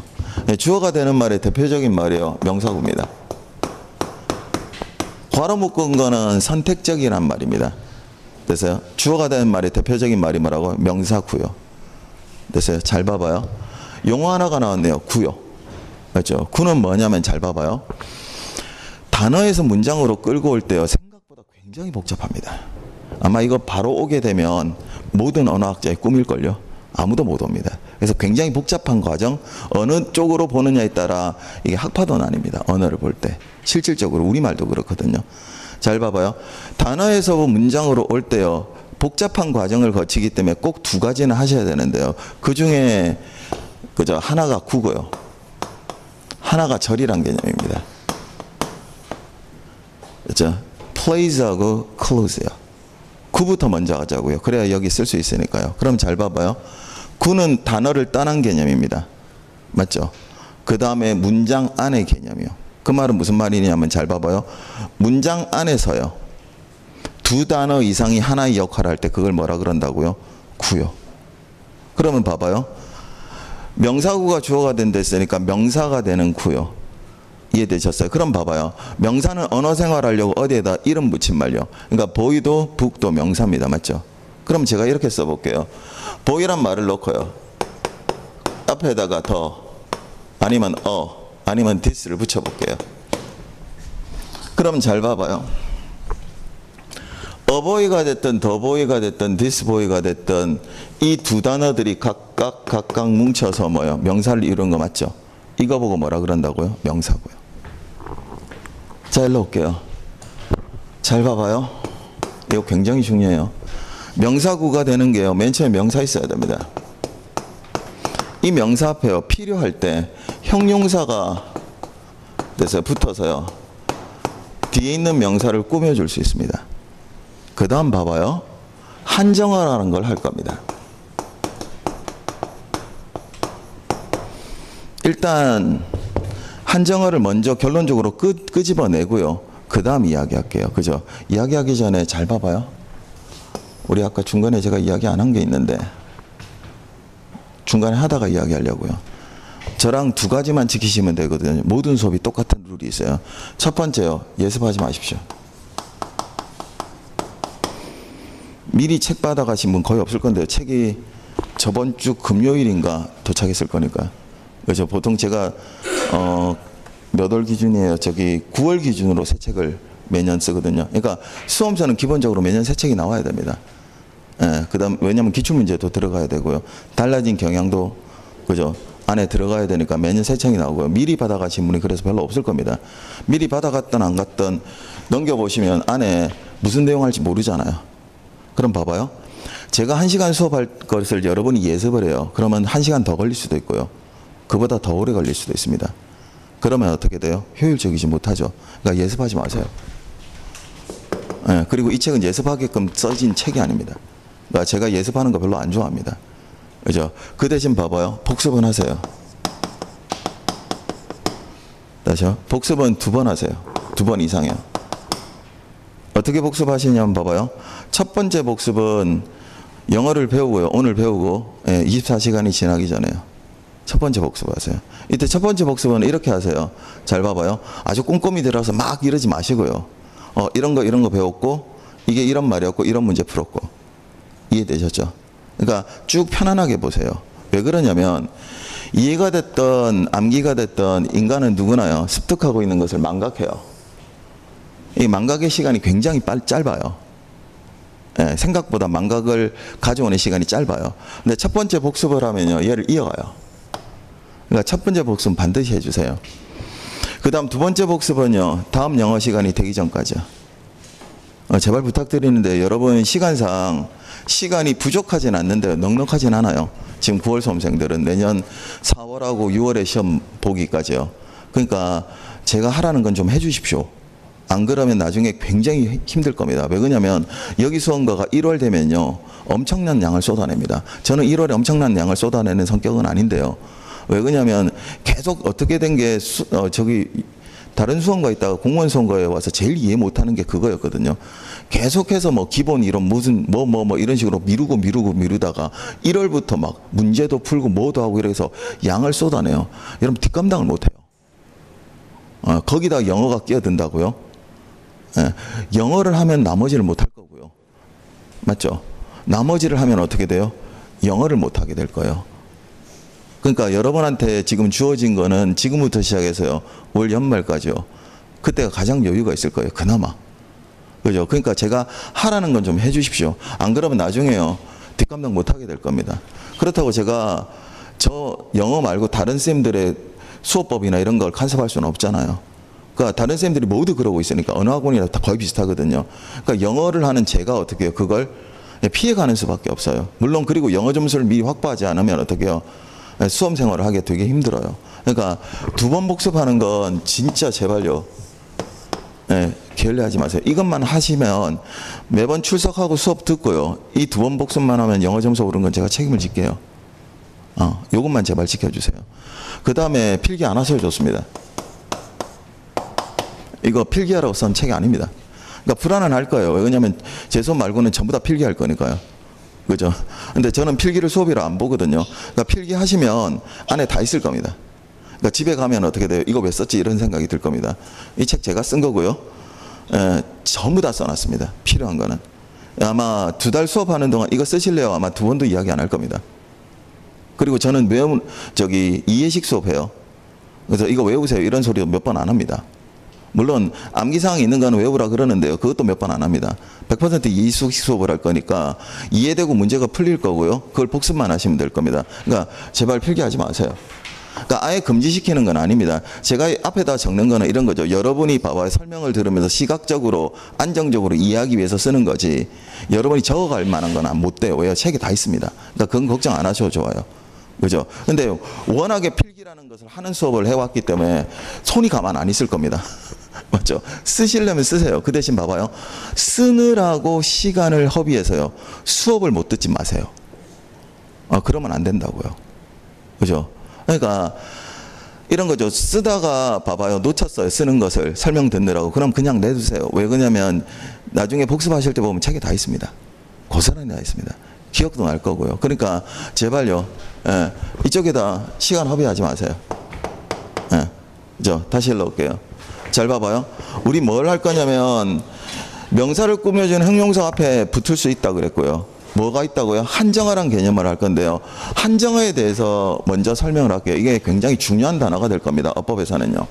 주어가 되는 말의 대표적인 말이에요. 명사구입니다. 괄호 묶은 거는 선택적이란 말입니다. 됐어요? 주어가 되는 말의 대표적인 말이 뭐라고? 명사구요. 됐어요? 잘 봐봐요. 용어 하나가 나왔네요. 구요. 그렇죠? 구는 뭐냐면 잘 봐봐요. 단어에서 문장으로 끌고 올 때요. 생각보다 굉장히 복잡합니다. 아마 이거 바로 오게 되면 모든 언어학자의 꿈일걸요. 아무도 못 옵니다. 그래서 굉장히 복잡한 과정, 어느 쪽으로 보느냐에 따라 이게 학파도 나뉩니다. 언어를 볼 때. 실질적으로 우리말도 그렇거든요. 잘 봐봐요. 단어에서 문장으로 올 때요. 복잡한 과정을 거치기 때문에 꼭 두 가지는 하셔야 되는데요. 그 중에 그저 하나가 구고요. 하나가 절이란 개념입니다. 그렇죠? plays하고 close요. 구부터 먼저 하자고요. 그래야 여기 쓸 수 있으니까요. 그럼 잘 봐봐요. 구는 단어를 떠난 개념입니다. 맞죠? 그 다음에 문장 안의 개념이요. 그 말은 무슨 말이냐면 잘 봐봐요. 문장 안에서요. 두 단어 이상이 하나의 역할을 할 때 그걸 뭐라 그런다고요? 구요. 그러면 봐봐요. 명사구가 주어가 된다 했으니까 명사가 되는 구요. 이해되셨어요? 그럼 봐봐요. 명사는 언어 생활하려고 어디에다 이름 붙인 말요. 그러니까 보이도 북도 명사입니다. 맞죠? 그럼 제가 이렇게 써볼게요. 보이란 말을 놓고요. 앞에다가 더 아니면 아니면 this를 붙여볼게요. 그럼 잘 봐봐요. 어보이가 됐든 더보이가 됐든 디스보이가 됐든 이 두 단어들이 각각 뭉쳐서 뭐요? 명사를 이루는 거 맞죠? 이거 보고 뭐라 그런다고요? 명사고요. 자, 일로 올게요. 잘 봐봐요. 이거 굉장히 중요해요. 명사구가 되는 게요. 맨 처음에 명사 있어야 됩니다. 이 명사 앞에요. 필요할 때 형용사가 돼서 붙어서요. 뒤에 있는 명사를 꾸며줄 수 있습니다. 그 다음 봐봐요. 한정어라는 걸 할 겁니다. 일단 한정어를 먼저 결론적으로 끄집어내고요. 그 다음 이야기할게요. 그죠? 이야기하기 전에 잘 봐봐요. 우리 아까 중간에 제가 이야기 안 한 게 있는데 중간에 하다가 이야기하려고요. 저랑 두 가지만 지키시면 되거든요. 모든 수업이 똑같은 룰이 있어요. 첫 번째요. 예습하지 마십시오. 미리 책 받아가신 분 거의 없을 건데요. 책이 저번 주 금요일인가 도착했을 거니까. 그래서 보통 제가 몇 월 기준이에요. 저기 9월 기준으로 새 책을 매년 쓰거든요. 그러니까 수험서는 기본적으로 매년 새 책이 나와야 됩니다. 예, 그다음 왜냐하면 기출문제도 들어가야 되고요. 달라진 경향도 그죠 안에 들어가야 되니까 매년 새 책이 나오고요. 미리 받아가신 분이 그래서 별로 없을 겁니다. 미리 받아갔던 안 갔던 넘겨보시면 안에 무슨 내용 할지 모르잖아요. 그럼 봐봐요. 제가 1시간 수업할 것을 여러분이 예습을 해요. 그러면 1시간 더 걸릴 수도 있고요. 그보다 더 오래 걸릴 수도 있습니다. 그러면 어떻게 돼요? 효율적이지 못하죠. 그러니까 예습하지 마세요. 예, 그리고 이 책은 예습하게끔 써진 책이 아닙니다. 그러니까 제가 예습하는 거 별로 안 좋아합니다. 그죠? 그 대신 봐봐요. 복습은 하세요. 다시요. 복습은 2번 하세요. 2번 이상이요. 어떻게 복습하시냐면 봐봐요. 첫 번째 복습은 영어를 배우고요. 오늘 배우고 24시간이 지나기 전에요. 첫 번째 복습하세요. 이때 첫 번째 복습은 이렇게 하세요. 잘 봐봐요. 아주 꼼꼼히 들어서 막 이러지 마시고요. 이런 거 배웠고 이게 이런 말이었고 이런 문제 풀었고. 이해되셨죠? 그러니까 쭉 편안하게 보세요. 왜 그러냐면 이해가 됐던 암기가 됐던 인간은 누구나요. 습득하고 있는 것을 망각해요. 이 망각의 시간이 굉장히 짧아요. 예, 생각보다 망각을 가져오는 시간이 짧아요. 근데 첫 번째 복습을 하면요. 얘를 이어가요. 그러니까 첫 번째 복습은 반드시 해주세요. 그 다음 두 번째 복습은요. 다음 영어 시간이 되기 전까지요. 제발 부탁드리는데 여러분 시간상 시간이 부족하진 않는데요. 넉넉하진 않아요. 지금 9월 수험생들은 내년 4월하고 6월에 시험 보기까지요. 그러니까 제가 하라는 건 좀 해주십시오. 안 그러면 나중에 굉장히 힘들 겁니다. 왜 그러냐면 여기 수험가가 1월 되면요. 엄청난 양을 쏟아냅니다. 저는 1월에 엄청난 양을 쏟아내는 성격은 아닌데요. 왜 그러냐면 계속 어떻게 된 게 저기 다른 수험가 있다가 공무원 수험가에 와서 제일 이해 못하는 게 그거였거든요. 계속해서 뭐 기본 이론 무슨 뭐 이런 식으로 미루다가 1월부터 막 문제도 풀고 뭐도 하고 이래서 양을 쏟아내요. 여러분 뒷감당을 못해요. 거기다 영어가 끼어든다고요? 예, 영어를 하면 나머지를 못할 거고요. 맞죠? 나머지를 하면 어떻게 돼요? 영어를 못하게 될 거예요. 그러니까 여러분한테 지금 주어진 거는 지금부터 시작해서요. 올 연말까지요. 그때가 가장 여유가 있을 거예요. 그나마. 그죠? 그러니까 제가 하라는 건 좀 해주십시오. 안 그러면 나중에요. 뒷감당 못하게 될 겁니다. 그렇다고 제가 저 영어 말고 다른 쌤들의 수업법이나 이런 걸 간섭할 수는 없잖아요. 그러니까 다른 쌤들이 모두 그러고 있으니까 어느 학원이나 다 거의 비슷하거든요. 그러니까 영어를 하는 제가 어떻게 해요? 그걸 피해가는 수밖에 없어요. 물론 그리고 영어 점수를 미리 확보하지 않으면 어떻게 해요? 수험 생활을 하기 되게 힘들어요. 그러니까 2번 복습하는 건 진짜 제발요. 게을리하지 마세요. 이것만 하시면 매번 출석하고 수업 듣고요. 이 2번 복습만 하면 영어 점수 오른 건 제가 책임을 질게요. 요것만 제발 지켜주세요. 그 다음에 필기 안 하셔도 좋습니다. 이거 필기하라고 쓴 책이 아닙니다. 그러니까 불안은 할 거예요. 왜냐하면 제 수업 말고는 전부 다 필기할 거니까요. 그죠? 근데 저는 필기를 수업이라 안 보거든요. 그러니까 필기하시면 안에 다 있을 겁니다. 그러니까 집에 가면 어떻게 돼요? 이거 왜 썼지? 이런 생각이 들 겁니다. 이 책 제가 쓴 거고요. 전부 다 써놨습니다. 필요한 거는. 아마 2달 수업하는 동안 이거 쓰실래요? 아마 2번도 이야기 안 할 겁니다. 그리고 저는 이해식 수업해요. 그래서 이거 외우세요. 이런 소리도 몇 번 안 합니다. 물론 암기사항이 있는 거는 외우라 그러는데요. 그것도 몇 번 안 합니다. 100% 이해식 수업을 할 거니까 이해되고 문제가 풀릴 거고요. 그걸 복습만 하시면 될 겁니다. 그러니까 제발 필기하지 마세요. 그러니까 아예 금지시키는 건 아닙니다. 제가 앞에다 적는 거는 이런 거죠. 여러분이 봐봐요. 설명을 들으면서 시각적으로 안정적으로 이해하기 위해서 쓰는 거지. 여러분이 적어갈 만한 건 못 돼요. 왜요? 책에 다 있습니다. 그러니까 그건 걱정 안 하셔도 좋아요. 그죠? 근데 워낙에 필기라는 것을 하는 수업을 해왔기 때문에 손이 가만 안 있을 겁니다. 맞죠? 쓰시려면 쓰세요. 그 대신 봐봐요. 쓰느라고 시간을 허비해서요. 수업을 못 듣지 마세요. 그러면 안 된다고요. 그죠? 그러니까 이런 거죠. 쓰다가 봐봐요. 놓쳤어요. 쓰는 것을 설명 듣느라고. 그럼 그냥 내두세요. 왜 그러냐면 나중에 복습하실 때 보면 책에 다 있습니다. 고스란히 다 있습니다. 기억도 날 거고요. 그러니까 제발요. 예, 이쪽에다 시간 허비하지 마세요. 예, 그죠? 다시 읽어볼게요. 잘 봐봐요. 우리 뭘 할 거냐면 명사를 꾸며주는 형용사 앞에 붙을 수 있다 그랬고요. 뭐가 있다고요? 한정어란 개념을 할 건데요. 한정어에 대해서 먼저 설명을 할게요. 이게 굉장히 중요한 단어가 될 겁니다. 어법에서는요.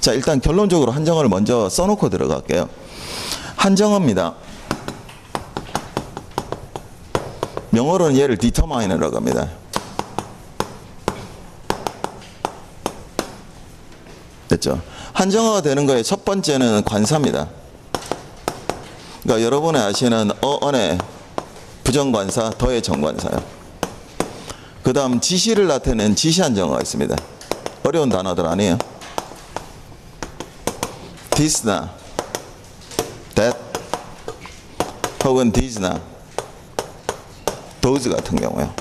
자, 일단 결론적으로 한정어를 먼저 써놓고 들어갈게요. 한정어입니다. 영어로는 얘를 determine이라고 합니다. 됐죠? 한정어가 되는 거의 첫 번째는 관사입니다. 그러니까 여러분이 아시는 어언의 부정관사, 더의 정관사요. 그 다음 지시를 나타내는 지시한정어가 있습니다. 어려운 단어들 아니에요. this나, that, 혹은 thes나, those 같은 경우요.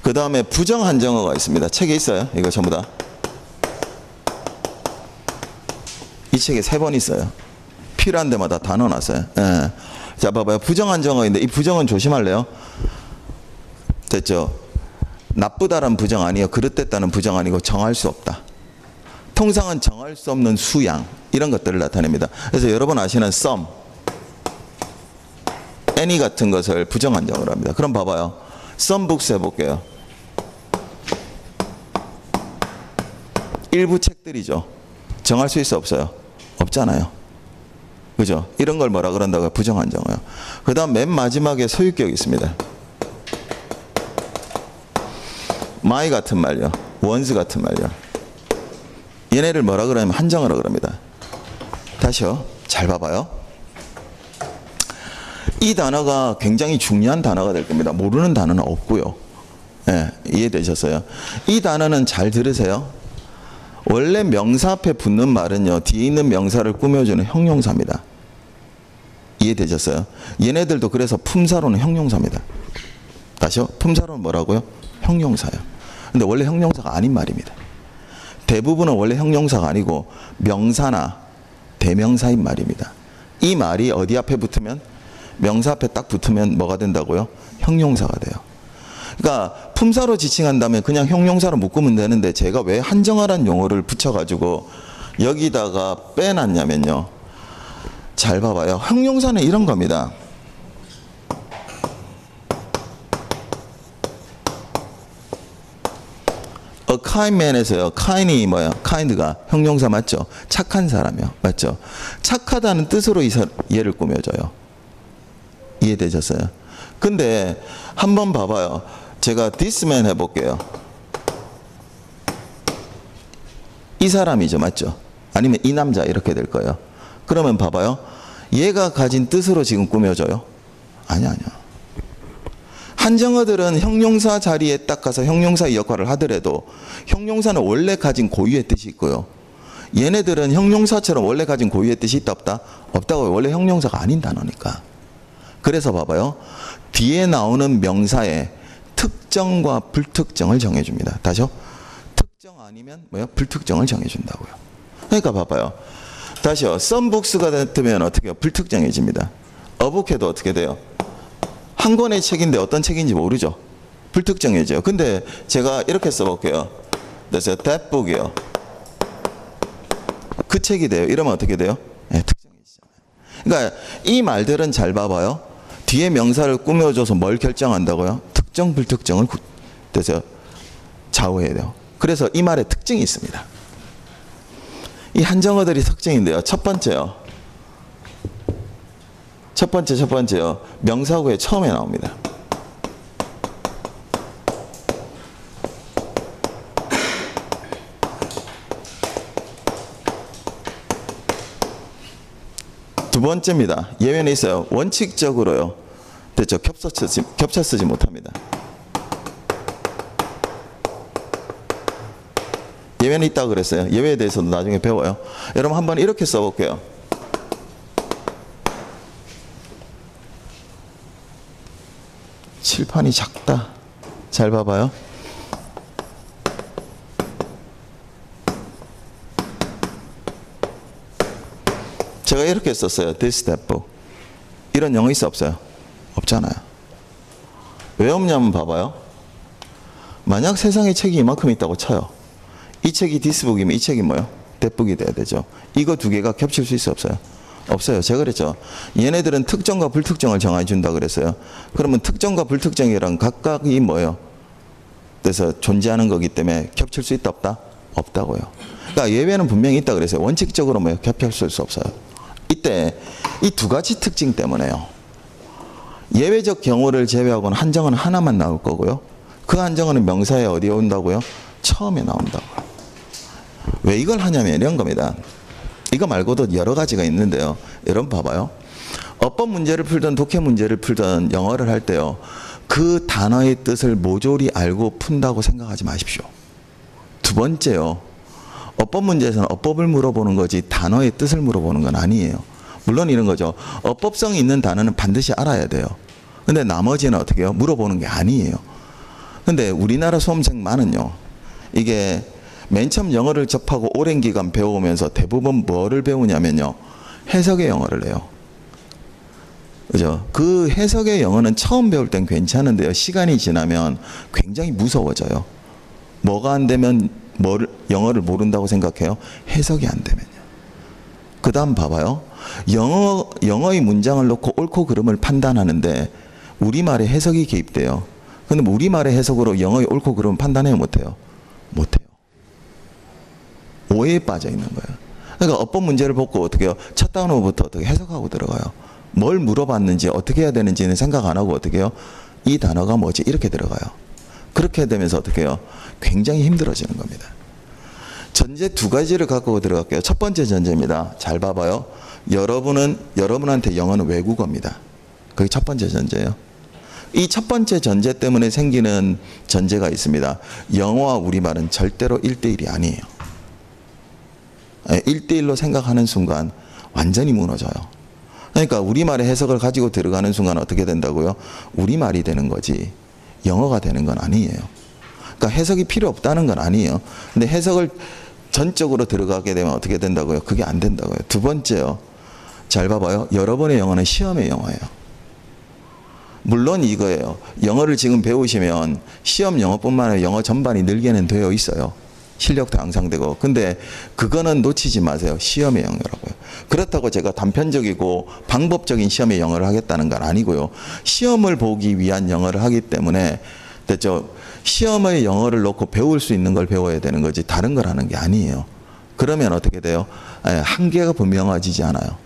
그 다음에 부정한정어가 있습니다. 책에 있어요. 이거 전부 다. 이 책에 3번 있어요. 필요한 데마다 다 넣어놨어요. 예. 자, 봐봐요. 부정한정어인데 이 부정은 조심할래요. 됐죠? 나쁘다는 부정 아니에요. 그릇됐다는 부정 아니고 정할 수 없다. 통상은 정할 수 없는 수양 이런 것들을 나타냅니다. 그래서 여러분 아시는 some, any 같은 것을 부정한정어로 합니다. 그럼 봐봐요. some books 해볼게요. 일부 책들이죠. 정할 수 있어 없어요? 없잖아요. 그죠? 이런 걸 뭐라 그런다고요? 부정한정어요. 그 다음 맨 마지막에 소유격이 있습니다. my 같은 말요. one's 같은 말요. 얘네를 뭐라 그러냐면 한정어라 그럽니다. 다시요. 잘 봐봐요. 이 단어가 굉장히 중요한 단어가 될 겁니다. 모르는 단어는 없고요. 예, 이해되셨어요? 이 단어는 잘 들으세요. 원래 명사 앞에 붙는 말은요. 뒤에 있는 명사를 꾸며주는 형용사입니다. 이해되셨어요? 얘네들도 그래서 품사로는 형용사입니다. 다시요. 품사로는 뭐라고요? 형용사요. 근데 원래 형용사가 아닌 말입니다. 대부분은 원래 형용사가 아니고 명사나 대명사인 말입니다. 이 말이 어디 앞에 붙으면 명사 앞에 딱 붙으면 뭐가 된다고요? 형용사가 돼요. 그러니까 품사로 지칭한다면 그냥 형용사로 묶으면 되는데 제가 왜 한정어란 용어를 붙여가지고 여기다가 빼놨냐면요. 잘 봐봐요. 형용사는 이런 겁니다. A kind man에서요. kind이 뭐예요? kind가 형용사 맞죠? 착한 사람이요. 맞죠? 착하다는 뜻으로 얘를 꾸며줘요. 이해되셨어요? 근데 한번 봐봐요. 제가 this man 해볼게요. 이 사람이죠. 맞죠? 아니면 이 남자 이렇게 될 거예요. 그러면 봐봐요. 얘가 가진 뜻으로 지금 꾸며져요? 아니야. 한정어들은 형용사 자리에 딱 가서 형용사의 역할을 하더라도 형용사는 원래 가진 고유의 뜻이 있고요. 얘네들은 형용사처럼 원래 가진 고유의 뜻이 있다 없다? 없다고요. 원래 형용사가 아닌 단어니까. 그래서 봐봐요. 뒤에 나오는 명사의 특정과 불특정을 정해줍니다. 다시요. 특정 아니면 뭐요? 불특정을 정해준다고요. 그러니까 봐봐요. 다시요. some books가 되면 어떻게 해요? 불특정해집니다. a book에도 어떻게 돼요? 한 권의 책인데 어떤 책인지 모르죠. 불특정해져요. 근데 제가 이렇게 써볼게요. that book이요. 그 책이 돼요. 이러면 어떻게 돼요? 네, 특정해지잖아요. 그러니까 이 말들은 잘 봐봐요. 뒤에 명사를 꾸며줘서 뭘 결정한다고요? 특정, 불특정을 그래서 좌우해야 돼요. 그래서 이 말에 특징이 있습니다. 이 한정어들이 특징인데요. 첫 번째요. 첫 번째요. 명사구에 처음에 나옵니다. 두 번째입니다. 예외는 있어요. 원칙적으로요. 됐죠? 겹쳐 쓰지 못합니다. 예외는 있다고 그랬어요. 예외에 대해서도 나중에 배워요. 여러분 한번 이렇게 써볼게요. 칠판이 작다. 잘 봐봐요. 제가 이렇게 썼어요. This step. 이런 영어 있어 없어요? 없잖아요. 왜 없냐면 봐봐요. 만약 세상에 책이 이만큼 있다고 쳐요. 이 책이 디스북이면 이 책이 뭐예요? 대북이 돼야 되죠. 이거 두 개가 겹칠 수 있어 없어요? 없어요. 제가 그랬죠. 얘네들은 특정과 불특정을 정해 준다 그랬어요. 그러면 특정과 불특정이랑 각각이 뭐예요? 그래서 존재하는 거기 때문에 겹칠 수 있다 없다? 없다고요. 그러니까 예외는 분명히 있다 그랬어요. 원칙적으로 뭐예요? 겹칠 수 없어요. 이때 이 두 가지 특징 때문에요. 예외적 경우를 제외하고는 한정은 하나만 나올 거고요. 그 한정은 명사에 어디에 온다고요? 처음에 나온다고요. 왜 이걸 하냐면 이런 겁니다. 이거 말고도 여러 가지가 있는데요. 여러분 봐봐요. 어법 문제를 풀든 독해 문제를 풀든 영어를 할 때요. 그 단어의 뜻을 모조리 알고 푼다고 생각하지 마십시오. 두 번째요. 어법 문제에서는 어법을 물어보는 거지 단어의 뜻을 물어보는 건 아니에요. 물론 이런 거죠. 어법성이 있는 단어는 반드시 알아야 돼요. 근데 나머지는 어떻게 해요? 물어보는 게 아니에요. 근데 우리나라 수험생만은요. 이게 맨 처음 영어를 접하고 오랜 기간 배워오면서 대부분 뭐를 배우냐면요. 해석의 영어를 해요. 그죠? 그 해석의 영어는 처음 배울 땐 괜찮은데요. 시간이 지나면 굉장히 무서워져요. 뭐가 안 되면 영어를 모른다고 생각해요? 해석이 안 되면요. 그 다음 봐봐요. 영어의 문장을 놓고 옳고 그름을 판단하는데 우리말에 해석이 개입돼요. 근데 우리말의 해석으로 영어의 옳고 그름을 판단해요? 못해요? 못해요. 오해에 빠져 있는 거예요. 그러니까 어법 문제를 보고 어떻게 해요? 첫 단어부터 어떻게 해석하고 들어가요. 뭘 물어봤는지 어떻게 해야 되는지는 생각 안 하고 어떻게 해요? 이 단어가 뭐지? 이렇게 들어가요. 그렇게 되면서 어떻게 해요? 굉장히 힘들어지는 겁니다. 전제 두 가지를 갖고 들어갈게요. 첫 번째 전제입니다. 잘 봐봐요. 여러분한테 영어는 외국어입니다. 그게 첫 번째 전제예요. 이 첫 번째 전제 때문에 생기는 전제가 있습니다. 영어와 우리말은 절대로 1대1이 아니에요. 1대1로 생각하는 순간 완전히 무너져요. 그러니까 우리말의 해석을 가지고 들어가는 순간 어떻게 된다고요? 우리말이 되는 거지 영어가 되는 건 아니에요. 그러니까 해석이 필요 없다는 건 아니에요. 근데 해석을 전적으로 들어가게 되면 어떻게 된다고요? 그게 안 된다고요. 두 번째요. 잘 봐봐요. 여러분의 영어는 시험의 영어예요. 물론 이거예요. 영어를 지금 배우시면 시험 영어뿐만 아니라 영어 전반이 늘게는 되어 있어요. 실력도 향상되고. 근데 그거는 놓치지 마세요. 시험의 영어라고요. 그렇다고 제가 단편적이고 방법적인 시험의 영어를 하겠다는 건 아니고요. 시험을 보기 위한 영어를 하기 때문에 됐죠? 시험의 영어를 놓고 배울 수 있는 걸 배워야 되는 거지 다른 걸 하는 게 아니에요. 그러면 어떻게 돼요? 한계가 분명해지지 않아요.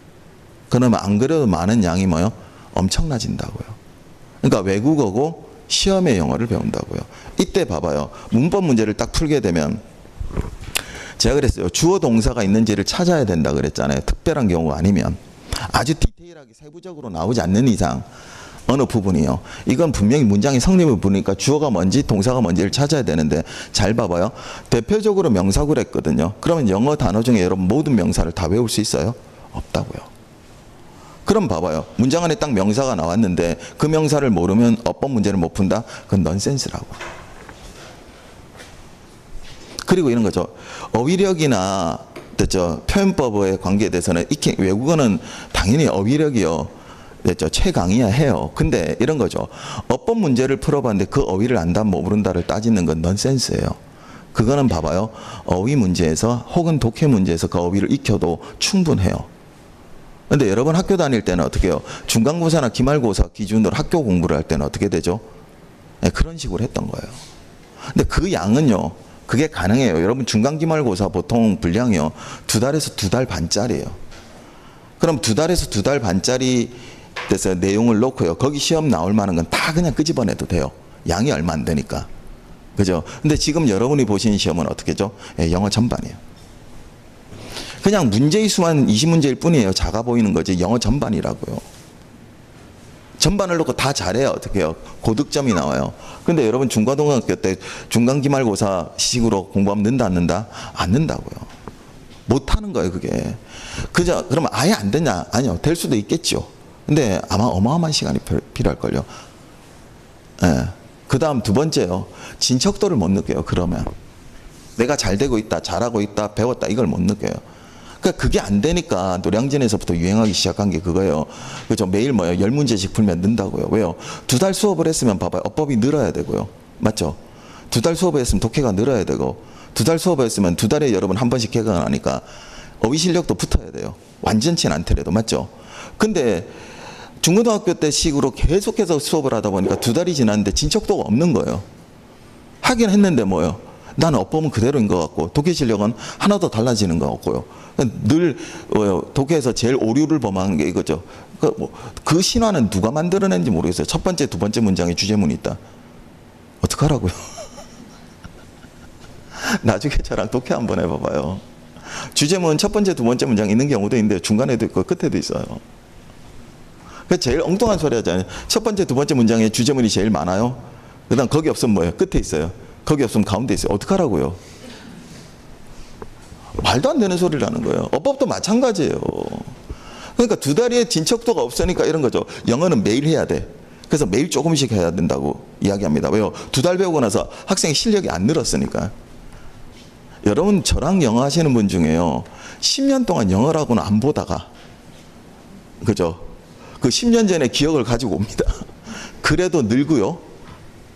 그러면 안 그래도 많은 양이 뭐요? 엄청나진다고요. 그러니까 외국어고 시험의 영어를 배운다고요. 이때 봐봐요. 문법 문제를 딱 풀게 되면 제가 그랬어요. 주어 동사가 있는지를 찾아야 된다 그랬잖아요. 특별한 경우가 아니면. 아주 디테일하게 세부적으로 나오지 않는 이상 어느 부분이요. 이건 분명히 문장의 성립을 보니까 주어가 뭔지 동사가 뭔지를 찾아야 되는데 잘 봐봐요. 대표적으로 명사구를 했거든요. 그러면 영어 단어 중에 여러분 모든 명사를 다 외울 수 있어요? 없다고요. 그럼 봐봐요. 문장 안에 딱 명사가 나왔는데 그 명사를 모르면 어법 문제를 못 푼다? 그건 넌센스라고. 그리고 이런 거죠. 어휘력이나 표현법의 관계에 대해서는 외국어는 당연히 어휘력이요. 최강이야 해요. 근데 이런 거죠. 어법 문제를 풀어봤는데 그 어휘를 안다 모른다를 따지는 건 넌센스예요. 그거는 봐봐요. 어휘 문제에서 혹은 독해 문제에서 그 어휘를 익혀도 충분해요. 근데 여러분 학교 다닐 때는 어떻게 해요? 중간고사나 기말고사 기준으로 학교 공부를 할 때는 어떻게 되죠? 네, 그런 식으로 했던 거예요. 근데 그 양은요. 그게 가능해요. 여러분 중간기말고사 보통 분량이요. 2달에서 2달 반짜리예요. 그럼 2달에서 2달 반짜리 돼서 내용을 놓고요. 거기 시험 나올 만한 건 다 그냥 끄집어내도 돼요. 양이 얼마 안 되니까. 그죠? 근데 지금 여러분이 보신 시험은 어떻게죠? 예, 영어 전반이에요. 그냥 문제의 수만 20문제일 뿐이에요. 작아 보이는 거지. 영어 전반이라고요. 전반을 놓고 다 잘해야 어떻게 해요? 고득점이 나와요. 근데 여러분 중고등학교 때 중간기말고사 식으로 공부하면 는다 안 는다? 안 는다고요. 못하는 거예요 그게. 그저 그러면 아예 안 되냐? 아니요. 될 수도 있겠죠. 근데 아마 어마어마한 시간이 필요할걸요. 예. 그 다음 두 번째요. 진척도를 못 느껴요. 그러면. 내가 잘 되고 있다, 잘하고 있다, 배웠다 이걸 못 느껴요. 그러니까 그게 안 되니까 노량진에서부터 유행하기 시작한 게 그거예요. 그죠? 매일 뭐요? 10문제씩 풀면 는다고요. 왜요? 2달 수업을 했으면 봐봐요. 어법이 늘어야 되고요. 맞죠? 2달 수업을 했으면 독해가 늘어야 되고 2달 수업을 했으면 2달에 여러분 한 번씩 개강을 하니까 어휘 실력도 붙어야 돼요. 완전치는 않더라도. 맞죠? 근데 중고등학교 때 식으로 계속해서 수업을 하다 보니까 2달이 지났는데 진척도가 없는 거예요. 하긴 했는데 뭐요? 나는 어법은 그대로인 것 같고 독해 실력은 하나도 달라지는 것 같고요. 늘 독해에서 제일 오류를 범하는 게 이거죠. 그 신화는 누가 만들어낸지 모르겠어요. 첫 번째, 두 번째 문장에 주제문이 있다. 어떡하라고요? 나중에 저랑 독해 한번 해봐봐요. 주제문 첫 번째, 두 번째 문장 있는 경우도 있는데 중간에도 있고 끝에도 있어요. 제일 엉뚱한 소리 하잖아요. 첫 번째, 두 번째 문장에 주제문이 제일 많아요. 그 다음 거기 없으면 뭐예요? 끝에 있어요. 거기 없으면 가운데 있어요. 어떡하라고요? 말도 안 되는 소리를 하는 거예요. 어법도 마찬가지예요. 그러니까 2달에 진척도가 없으니까 이런 거죠. 영어는 매일 해야 돼. 그래서 매일 조금씩 해야 된다고 이야기합니다. 왜요? 2달 배우고 나서 학생의 실력이 안 늘었으니까. 여러분 저랑 영어 하시는 분 중에요. 10년 동안 영어라고는 안 보다가 그죠? 그 10년 전에 기억을 가지고 옵니다. 그래도 늘고요.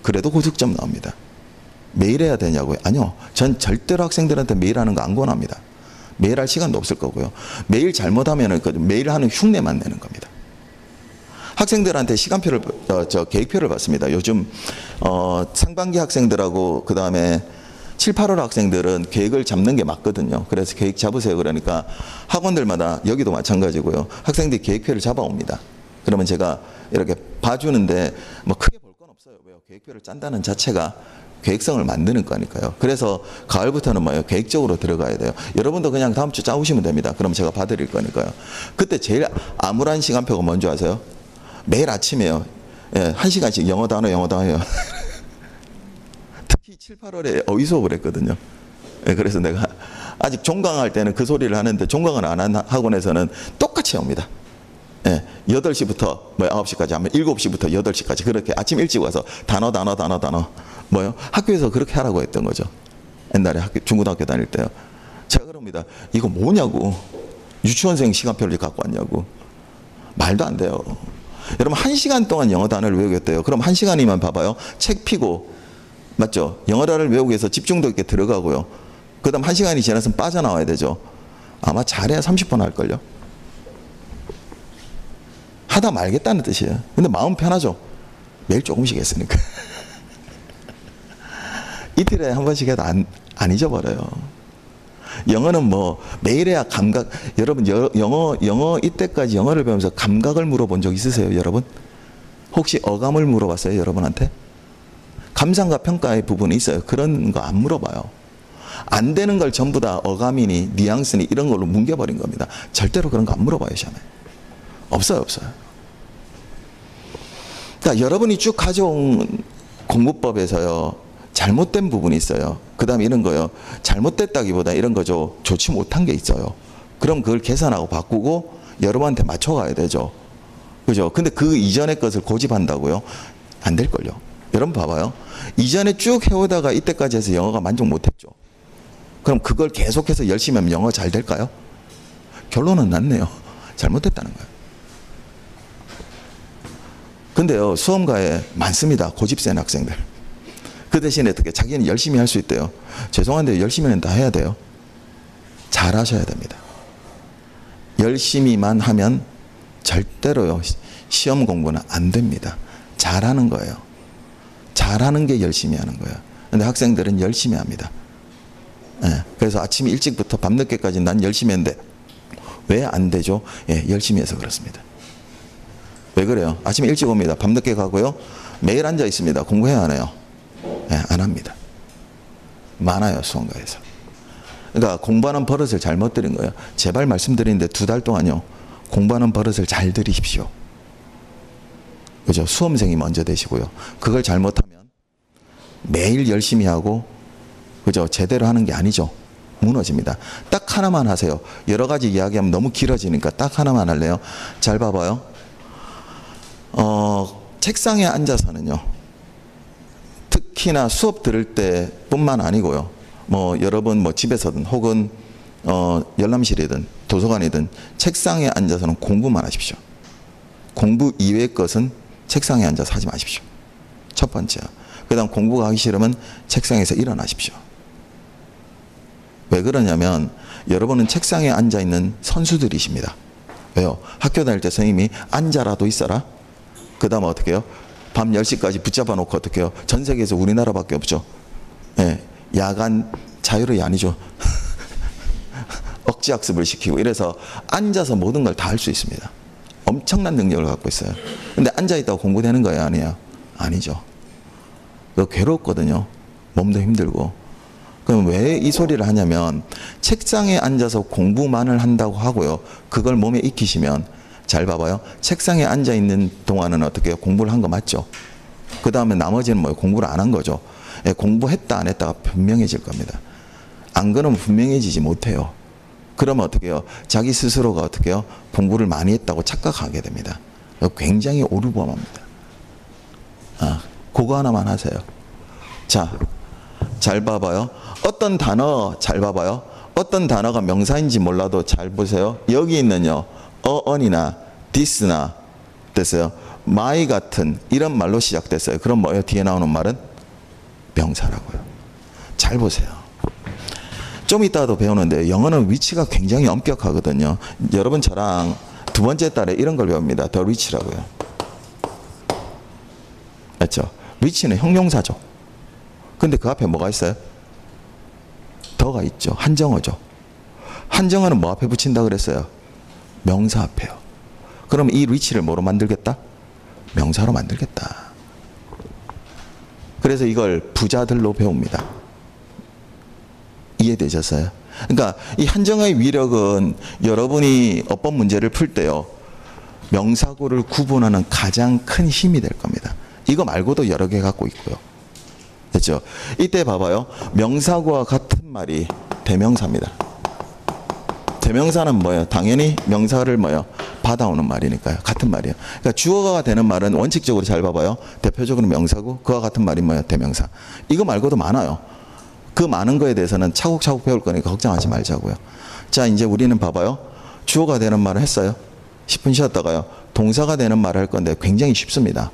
그래도 고득점 나옵니다. 매일 해야 되냐고요? 아니요. 전 절대로 학생들한테 매일 하는 거 안 권합니다. 매일 할 시간도 없을 거고요. 매일 잘못하면 매일 하는 흉내만 내는 겁니다. 학생들한테 시간표를, 계획표를 받습니다. 요즘 상반기 학생들하고 그 다음에 7, 8월 학생들은 계획을 잡는 게 맞거든요. 그래서 계획 잡으세요. 그러니까 학원들마다 여기도 마찬가지고요. 학생들이 계획표를 잡아옵니다. 그러면 제가 이렇게 봐주는데 뭐 크게 볼 건 없어요. 왜요? 계획표를 짠다는 자체가 계획성을 만드는 거니까요. 그래서 가을부터는 뭐예요? 계획적으로 들어가야 돼요. 여러분도 그냥 다음 주 짜오시면 됩니다. 그럼 제가 봐드릴 거니까요. 그때 제일 암울한 시간표가 뭔지 아세요? 매일 아침에요. 예, 1시간씩 영어 단어, 영어 단어요. 특히 7, 8월에 어휘 수업을 했거든요. 예, 그래서 내가 아직 종강할 때는 그 소리를 하는데 종강을 안 한 학원에서는 똑같이 옵니다. 예, 8시부터 뭐 9시까지 하면 7시부터 8시까지 그렇게 아침 일찍 와서 단어 뭐요? 학교에서 그렇게 하라고 했던 거죠. 옛날에 중고등학교 다닐 때요. 제가 그럽니다. 이거 뭐냐고. 유치원생 시간표를 갖고 왔냐고. 말도 안 돼요. 여러분 1시간 동안 영어 단어를 외우겠대요. 그럼 1시간이면 봐봐요. 책 피고 맞죠? 영어 단어를 외우기 위해서 집중도 있게 들어가고요. 그 다음 1시간이 지났으면 빠져나와야 되죠. 아마 잘해야 30분 할걸요. 하다 말겠다는 뜻이에요. 근데 마음 편하죠. 매일 조금씩 했으니까. 이틀에 한 번씩 해도 안 잊어버려요. 영어는 뭐 매일 해야 감각. 여러분 영어 이때까지 영어를 배우면서 감각을 물어본 적 있으세요, 여러분? 혹시 어감을 물어봤어요, 여러분한테? 감상과 평가의 부분이 있어요. 그런 거 안 물어봐요. 안 되는 걸 전부 다 어감이니 뉘앙스니 이런 걸로 뭉개버린 겁니다. 절대로 그런 거 안 물어봐요, 시험에. 없어요. 그러니까 여러분이 쭉 가져온 공부법에서요. 잘못된 부분이 있어요. 그 다음에 이런 거요. 잘못됐다기보다 이런 거죠. 좋지 못한 게 있어요. 그럼 그걸 개선하고 바꾸고 여러분한테 맞춰가야 되죠. 그죠? 근데 그 이전의 것을 고집한다고요? 안 될걸요. 여러분 봐봐요. 이전에 쭉 해오다가 이때까지 해서 영어가 만족 못했죠. 그럼 그걸 계속해서 열심히 하면 영어 잘 될까요? 결론은 났네요. 잘못됐다는 거예요. 근데요. 수험가에 많습니다. 고집 센 학생들. 그 대신에 어떻게 자기는 열심히 할 수 있대요. 죄송한데 열심히는 다 해야 돼요. 잘 하셔야 됩니다. 열심히만 하면 절대로요. 시험 공부는 안 됩니다. 잘하는 거예요. 잘하는 게 열심히 하는 거예요. 근데 학생들은 열심히 합니다. 예, 그래서 아침 일찍부터 밤늦게까지 난 열심히 했는데 왜 안 되죠? 예, 열심히 해서 그렇습니다. 왜 그래요? 아침 일찍 옵니다. 밤늦게 가고요. 매일 앉아 있습니다. 공부해야 하나요? 네, 안 합니다. 많아요, 수험가에서. 그러니까 공부하는 버릇을 잘못 들인 거예요. 제발 말씀드리는데 2달 동안요. 공부하는 버릇을 잘 들이십시오. 그죠? 수험생이 먼저 되시고요. 그걸 잘못하면 매일 열심히 하고, 그죠? 제대로 하는 게 아니죠. 무너집니다. 딱 하나만 하세요. 여러 가지 이야기하면 너무 길어지니까 딱 하나만 할래요. 잘 봐봐요. 책상에 앉아서는요. 특히나 수업 들을 때뿐만 아니고요. 뭐 여러분 뭐 집에서든 혹은 열람실이든 도서관이든 책상에 앉아서는 공부만 하십시오. 공부 이외의 것은 책상에 앉아서 하지 마십시오. 첫 번째요. 그 다음 공부가 하기 싫으면 책상에서 일어나십시오. 왜 그러냐면 여러분은 책상에 앉아있는 선수들이십니다. 왜요? 학교 다닐 때 선생님이 앉아라도 있어라. 그 다음 어떻게 해요? 밤 10시까지 붙잡아 놓고 어떻게 해요? 전 세계에서 우리나라밖에 없죠. 예, 야간 자율이 아니죠. 억지 학습을 시키고 이래서 앉아서 모든 걸 다 할 수 있습니다. 엄청난 능력을 갖고 있어요. 근데 앉아있다고 공부되는 거예요? 아니에요? 아니죠. 그거 괴롭거든요. 몸도 힘들고. 그럼 왜 이 소리를 하냐면 책상에 앉아서 공부만을 한다고 하고요. 그걸 몸에 익히시면 잘 봐봐요. 책상에 앉아있는 동안은 어떻게 해요? 공부를 한 거 맞죠? 그 다음에 나머지는 뭐예요? 공부를 안 한 거죠. 예, 공부했다 안 했다가 분명해질 겁니다. 안 그러면 분명해지지 못해요. 그러면 어떻게 해요? 자기 스스로가 어떻게 해요? 공부를 많이 했다고 착각하게 됩니다. 굉장히 오류범합니다. 그거 하나만 하세요. 자, 잘 봐봐요. 어떤 단어 잘 봐봐요. 어떤 단어가 명사인지 몰라도 잘 보세요. 여기 있는요. on이나 this나 됐어요. my 같은 이런 말로 시작됐어요. 그럼 뭐예요? 뒤에 나오는 말은 명사라고요. 잘 보세요. 좀 이따도 배우는데 영어는 위치가 굉장히 엄격하거든요. 여러분 저랑 2번째 달에 이런 걸 배웁니다. the reach라고요. 맞죠? reach는 형용사죠. 근데 그 앞에 뭐가 있어요? 더가 있죠. 한정어죠. 한정어는 뭐 앞에 붙인다 그랬어요? 명사 앞에요. 그럼 이 reach를 뭐로 만들겠다? 명사로 만들겠다. 그래서 이걸 부자들로 배웁니다. 이해되셨어요? 그러니까 이 한정어의 위력은 여러분이 어법 문제를 풀 때요. 명사구를 구분하는 가장 큰 힘이 될 겁니다. 이거 말고도 여러 개 갖고 있고요. 됐죠? 이때 봐봐요. 명사구와 같은 말이 대명사입니다. 대명사는 뭐예요? 당연히 명사를 뭐예요? 받아오는 말이니까요. 같은 말이에요. 그러니까 주어가 되는 말은 원칙적으로 잘 봐봐요. 대표적으로 명사고 그와 같은 말이 뭐예요? 대명사. 이거 말고도 많아요. 그 많은 거에 대해서는 차곡차곡 배울 거니까 걱정하지 말자고요. 자, 이제 우리는 봐봐요. 주어가 되는 말을 했어요. 10분 쉬었다가요. 동사가 되는 말을 할 건데 굉장히 쉽습니다.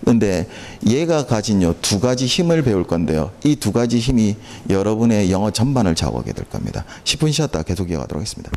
근데 얘가 가진 요 2가지 힘을 배울 건데요. 이 2가지 힘이 여러분의 영어 전반을 좌우하게 될 겁니다. 10분 쉬었다가 계속 이어가도록 하겠습니다.